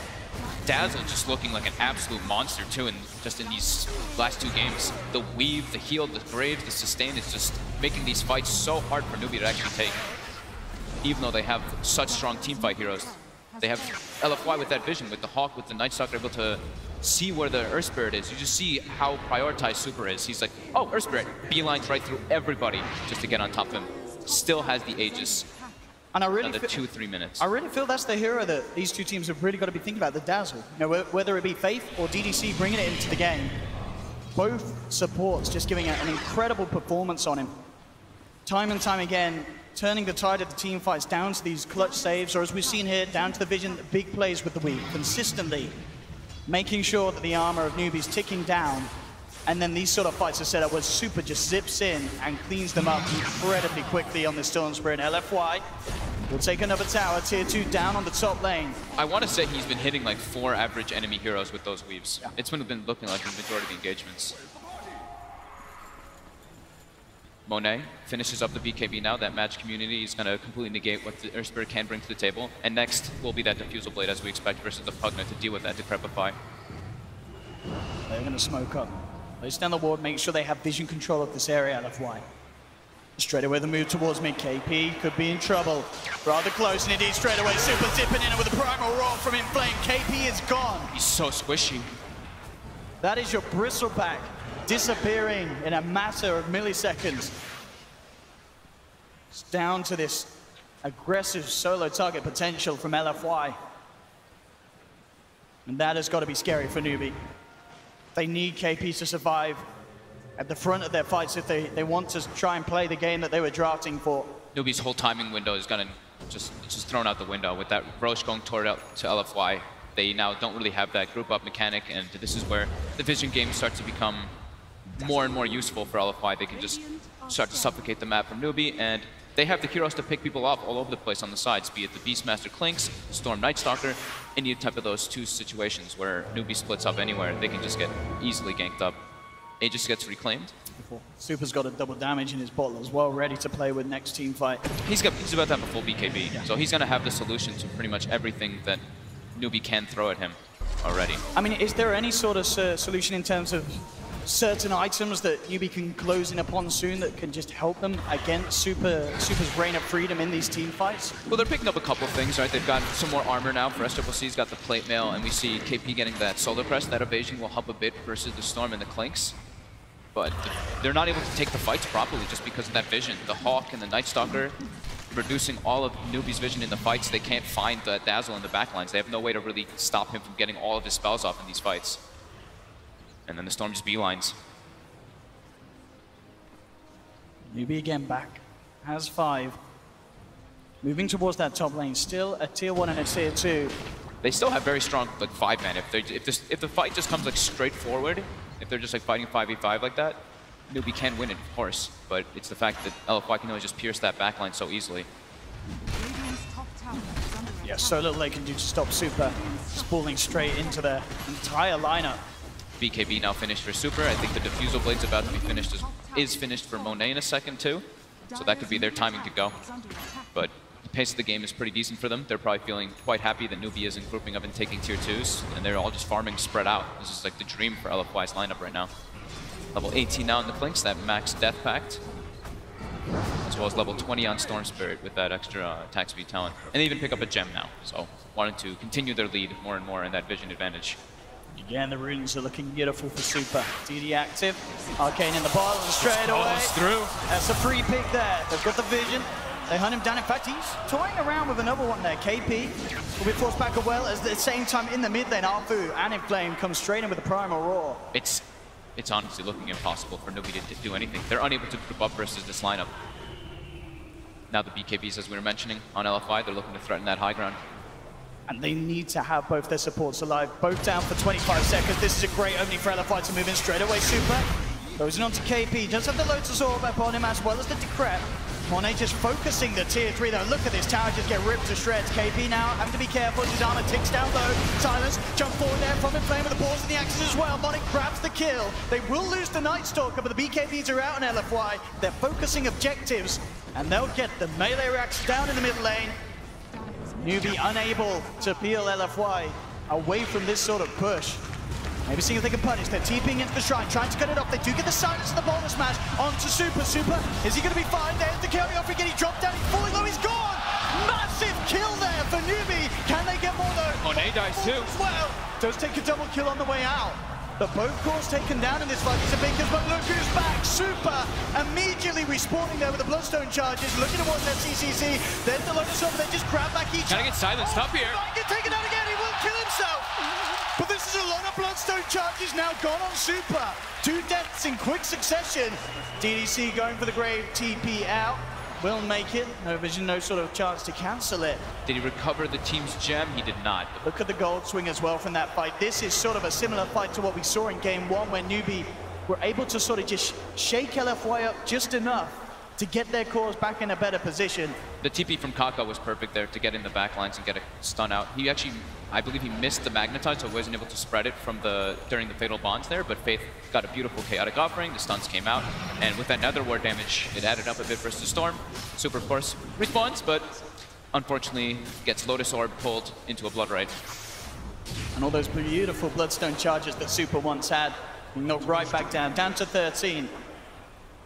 Dazzle just looking like an absolute monster too, and just in these last 2 games. The weave, the heal, the grave, the sustain is just making these fights so hard for Newbee to actually take. Even though they have such strong teamfight heroes, they have LFY with that vision, with the Hawk, with the Night Stalker able to see where the Earth Spirit is. You just see how prioritized Super is. He's like, oh, Earth Spirit, beelines right through everybody just to get on top of him. Still has the Aegis. And I really another 2-3 minutes. I really feel that's the hero that these two teams have really got to be thinking about, the Dazzle. You know, whether it be Faith or DDC bringing it into the game, both supports just giving an incredible performance on him. Time and time again, turning the tide of the team fights down to these clutch saves, or as we've seen here, down to the vision, the big plays with the weave, consistently making sure that the armor of Newbee's ticking down. And then these sort of fights are set up where Super just zips in and cleans them up incredibly quickly on the Storm Spirit. LFY will take another tower, tier 2 down on the top lane. I want to say he's been hitting like 4 average enemy heroes with those weaves. Yeah. It's been looking like the majority of the engagements. Monet finishes up the BKB now. That match community is going to completely negate what the Earth Spirit can bring to the table. And next will be that Diffusal Blade as we expect versus the Pugna to deal with that Decrepify. They're going to smoke up. Place down the ward, make sure they have vision control of this area, LFY. Straight away the move towards mid. KP could be in trouble. Rather close, and indeed straight away Super zipping in with a primal roar from Inflame. KP is gone. He's so squishy. That is your Bristleback disappearing in a matter of milliseconds. It's down to this aggressive solo target potential from LFY. And that has got to be scary for Newbee. They need KP to survive at the front of their fights if they want to try and play the game that they were drafting for. Newbee's whole timing window is gonna just thrown out the window with that Roche going toward out to LFY. They now don't really have that group up mechanic, and this is where the vision games start to become more and more useful for LFY. They can just start to suffocate the map from Newbee, and they have the heroes to pick people off all over the place on the sides, be it the Beastmaster Clinks, Storm Nightstalker, any type of those two situations where Newbee splits up anywhere, they can just get easily ganked up. Aegis gets reclaimed. Super's got a double damage in his bottle as well, ready to play with next team fight. He's about to have a full BKB, so he's going to have the solution to pretty much everything that Newbee can throw at him already. I mean, is there any sort of solution in terms of certain items that Newbee can close in upon soon that can just help them against Super's reign of freedom in these team fights? Well, they're picking up a couple of things, right? They've got some more armor now. For SWC's got the plate mail, and we see KP getting that solar press. That evasion will help a bit versus the Storm and the Clinks. But they're not able to take the fights properly just because of that vision. The Hawk and the Nightstalker reducing all of Newbee's vision in the fights. They can't find the Dazzle in the backlines. They have no way to really stop him from getting all of his spells off in these fights. And then the Storm just beelines. Newbee again back. Has 5. Moving towards that top lane. Still a tier 1 and a tier 2. They still have very strong like 5-man. If the fight just comes like straightforward, if they're just like fighting 5v5 like that, Newbee can win it, of course. But it's the fact that LFY can always just pierce that backline so easily. Yeah, so little they can do to stop Super. Spooling straight into the entire lineup. BKB now finished for Super. I think the Diffusal Blade's about to be finished, is finished for Monet in a second too. So that could be their timing to go. But the pace of the game is pretty decent for them. They're probably feeling quite happy that Newbee isn't grouping up and taking tier 2s, and they're all just farming spread out. This is like the dream for LFY's lineup right now. Level 18 now in the Clinks, that max Death Pact. As well as level 20 on Storm Spirit with that extra attack speed talent. And they even pick up a gem now, so wanting to continue their lead more and more in that vision advantage. Again, the runes are looking beautiful for Super. DD active, Arcane in the bottom, straight away. Through. That's a free pick there. They've got the vision. They hunt him down. In fact, he's toying around with another one there. KP will be forced back as well. At the same time, in the mid lane, Arfu and Inflame come straight in with a primal roar. It's honestly looking impossible for Newbee to do anything. They're unable to group up versus this lineup. Now the BKBs, as we were mentioning, on LFY, they're looking to threaten that high ground. And they need to have both their supports alive. Both down for 25 seconds. This is a great opening for LFY to move in straight away. Super goes in onto KP. Does have the Lotus Orb up on him as well as the Decrep. Monet just focusing the tier 3 though. Look at this tower just get ripped to shreds. KP now having to be careful as his armor ticks down low. Silence, jump forward there from Inflame with the balls and the axes as well. Monet grabs the kill. They will lose the Nightstalker, but the BKBs are out on LFY. They're focusing objectives, and they'll get the melee racks down in the mid lane. Newbee unable to peel LFY away from this sort of push. Maybe seeing if they can punish. They're TPing into the shrine, trying to cut it off. They do get the silence of the boulder smash onto Super. Super, is he going to be fine? There's the carry off again. He dropped down, he's falling low, he's gone! Massive kill there for Newbee. Can they get more though? Monet dies too. Well, does take a double kill on the way out. But both cores taken down in this fight. These are big kills, but look who's back. Super immediately respawning there with the Bloodstone charges, looking to watch that CCC. There's the Lotus over there, just grab back each Gotta get silenced up here. Get taken out again, he will kill himself. But this is a lot of Bloodstone charges now gone on Super. 2 deaths in quick succession. DDC going for the grave TP out. Will make it. No vision, no sort of chance to cancel it. Did he recover the team's gem? He did not. Look at the gold swing as well from that fight. This is sort of a similar fight to what we saw in game 1 where Newbee were able to sort of just shake LFY up just enough to get their cores back in a better position. The TP from Kaka was perfect there to get in the back lines and get a stun out. He actually, I believe he missed the Magnetize, so he wasn't able to spread it from during the Fatal Bonds there, but Faith got a beautiful Chaotic Offering, the stuns came out, and with that Nether Ward damage, it added up a bit versus Storm. Super, of course, respawns, but unfortunately gets Lotus Orb pulled into a Blood Right. And all those beautiful Bloodstone charges that Super once had, being knocked right back down to 13.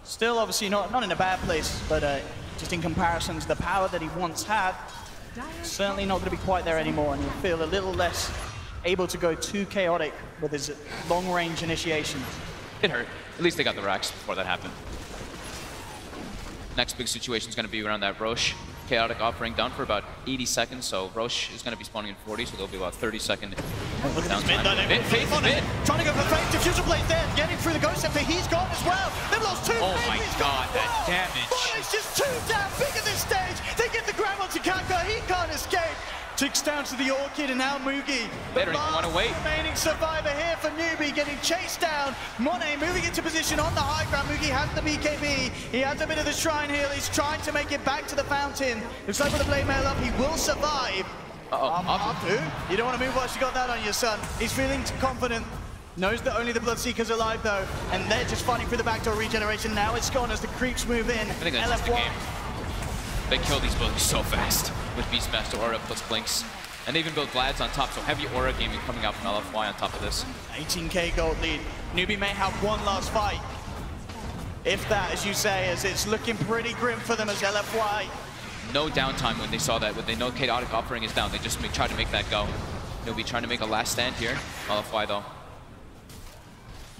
Still, obviously, not in a bad place, but just in comparison to the power that he once had, certainly not going to be quite there anymore, and he'll feel a little less able to go too chaotic with his long-range initiations. It hurt. At least they got the racks before that happened. Next big situation is going to be around that Roche. Chaotic Offering down for about 80 seconds, so Roche is going to be spawning in 40, so there'll be about 30-second downtime. Faith is mid. Trying to go for Faith. Diffuser Blade there, getting through the Ghost Scepter. He's gone as well. They've lost 2. Oh my god, that damage. It's just too damn big at this stage. They get the grab onto Kaka. He can't escape. Ticks down to the Orchid and now Mugi. They don't even want to wait. Remaining survivor here for Newbee, getting chased down. Monet moving into position on the high ground. Mugi has the BKB. He has a bit of the Shrine Heal. He's trying to make it back to the fountain. Looks like with the Blade Mail up, he will survive. You don't want to move whilst you got that on your son. He's feeling confident. Knows that only the Bloodseeker's alive though. And they're just fighting through the backdoor regeneration. Now it's gone as the creeps move in. I think that's just the game. They kill these buildings so fast with Beastmaster Aura plus Blinks. And they even build Glads on top, so heavy Aura gaming coming out from LFY on top of this. 18k gold lead. Newbee may have one last fight. If that, as you say, as it's looking pretty grim for them as LFY. No downtime when they saw that. When they know Chaotic Offering is down, they just try to make that go. Newbee trying to make a last stand here. LFY though,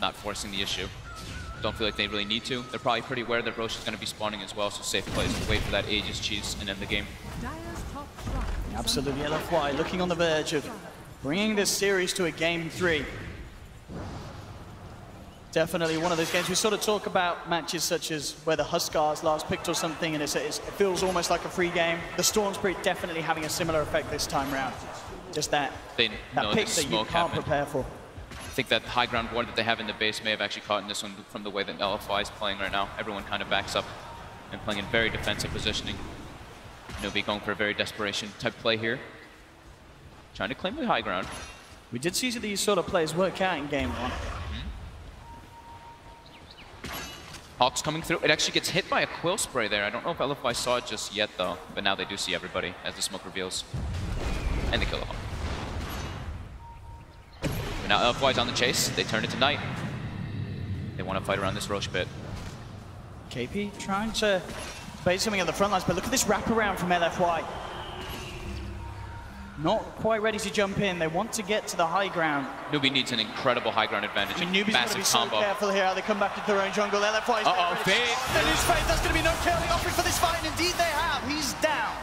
not forcing the issue. Don't feel like they really need to. They're probably pretty aware that Roche is going to be spawning as well, so safe place to wait for that Aegis cheese and end the game. Absolutely, LFY looking on the verge of bringing this series to a game 3. Definitely one of those games. We sort of talk about matches such as where the Huskars last picked or something, and it feels almost like a free game. The Storm Spirit definitely having a similar effect this time round. Just that pick that you can't prepare for. I think that high ground ward that they have in the base may have actually caught in this one from the way that LFY is playing right now. Everyone kind of backs up and playing in very defensive positioning. Newbee going for a very desperation type play here. Trying to claim the high ground. We did see these sort of plays work out in game 1. Hawks coming through. It actually gets hit by a Quill Spray there. I don't know if LFY saw it just yet though, but now they do see everybody as the smoke reveals. And they kill the Hawk. But now LFY's on the chase. They turn it to night. They want to fight around this Roche pit. KP trying to bait something on the front lines, but look at this wraparound from LFY. Not quite ready to jump in. They want to get to the high ground. Newbee needs an incredible high ground advantage. I mean, Newbee's got to be so careful here how they come back into their own jungle. LFY's Faith. They lose Faith. That's going to be no chaotic offering for this fight, and indeed they have. He's down.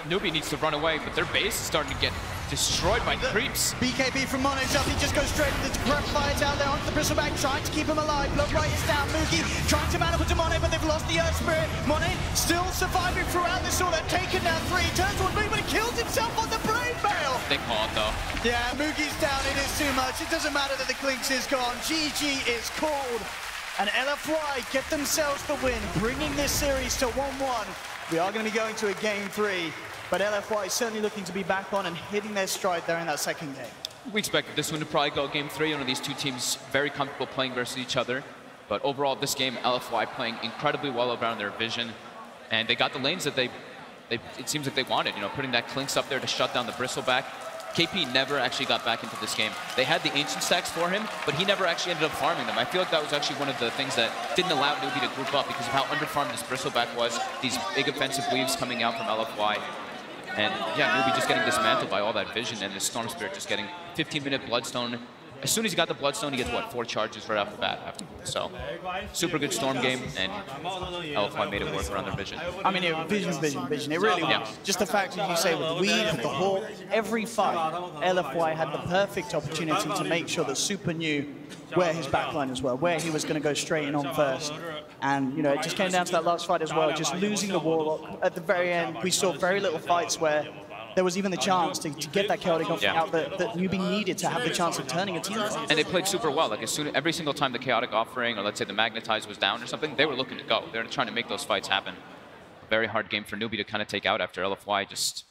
Newbee needs to run away, but their base is starting to get destroyed by creeps. BKB from Mono up, he just goes straight to the correct fires out there onto the Bristleback, trying to keep him alive. Blood Right is down, Mugi trying to manipulate to Mono, but they've lost the Earth Spirit. Mono still surviving throughout this all. They're taken down 3, turns one Mugi, but he kills himself on the Brave Mail. They called though. Yeah, Mugi's down, it is too much. It doesn't matter that the Clinks is gone. GG is called. And LFY get themselves the win, bringing this series to 1-1. We are going to be going to a game 3. But LFY is certainly looking to be back on and hitting their stride there in that second game. We expected this one to probably go game 3. One of these two teams very comfortable playing versus each other. But overall, this game, LFY playing incredibly well around their vision. And they got the lanes that it seems like they wanted. You know, putting that Clinks up there to shut down the Bristleback. KP never actually got back into this game. They had the Ancient stacks for him, but he never actually ended up farming them. I feel like that was actually one of the things that didn't allow Newbee to group up because of how underfarmed this Bristleback was. These big offensive weaves coming out from LFY. And yeah, Newbee just getting dismantled by all that vision, and the Storm Spirit just getting 15-minute Bloodstone. As soon as he got the Bloodstone, he gets, what, 4 charges right off the bat afterwards. So, super good Storm game, and LFY made it work around their vision. I mean, vision. It really was. Just the fact, as you say, with the weed, with the hawk, every fight, LFY had the perfect opportunity to make sure that Super knew where his backliners were, where he was going to go straight in on first. And, you know, it just came down to that last fight as well, just losing the Warlock. At the very end, we saw very little fights where there was even the chance to get that chaotic offering out that Newbee needed to have the chance of turning a team. And they played super well. Like every single time the chaotic offering, or let's say the magnetize was down or something, they were looking to go. They were trying to make those fights happen. Very hard game for Newbee to kind of take out after LFY just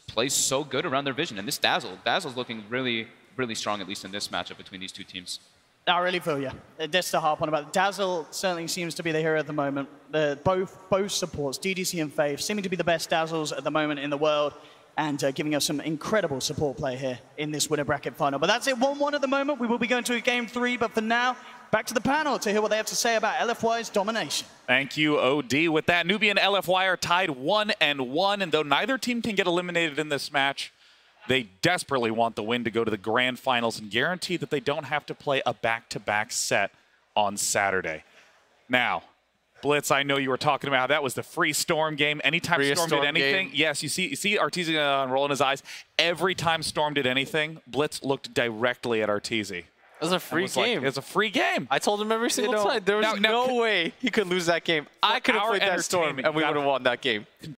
plays so good around their vision. And this Dazzle's looking really, really strong, at least in this matchup between these two teams. I really feel you. That's the harp on about it. Dazzle certainly seems to be the hero at the moment. Both supports, DDC and Faith, seeming to be the best Dazzles at the moment in the world, and giving us some incredible support play here in this winner bracket final. But that's it, 1-1 at the moment. We will be going to a game 3, but for now, back to the panel to hear what they have to say about LFY's domination. Thank you, OD. With that, Newbee and LFY are tied 1-1, and though neither team can get eliminated in this match, they desperately want the win to go to the grand finals and guarantee that they don't have to play a back-to-back set on Saturday. Now, Blitz, I know you were talking about how that was the free Storm game. Anytime Storm did anything, yes, you see Arteezy rolling his eyes. Every time Storm did anything, Blitz looked directly at Arteezy. It was a free game. Like, it's a free game. I told him every single time. There was no way he could lose that game. I could have played that Storm and we would have won that game.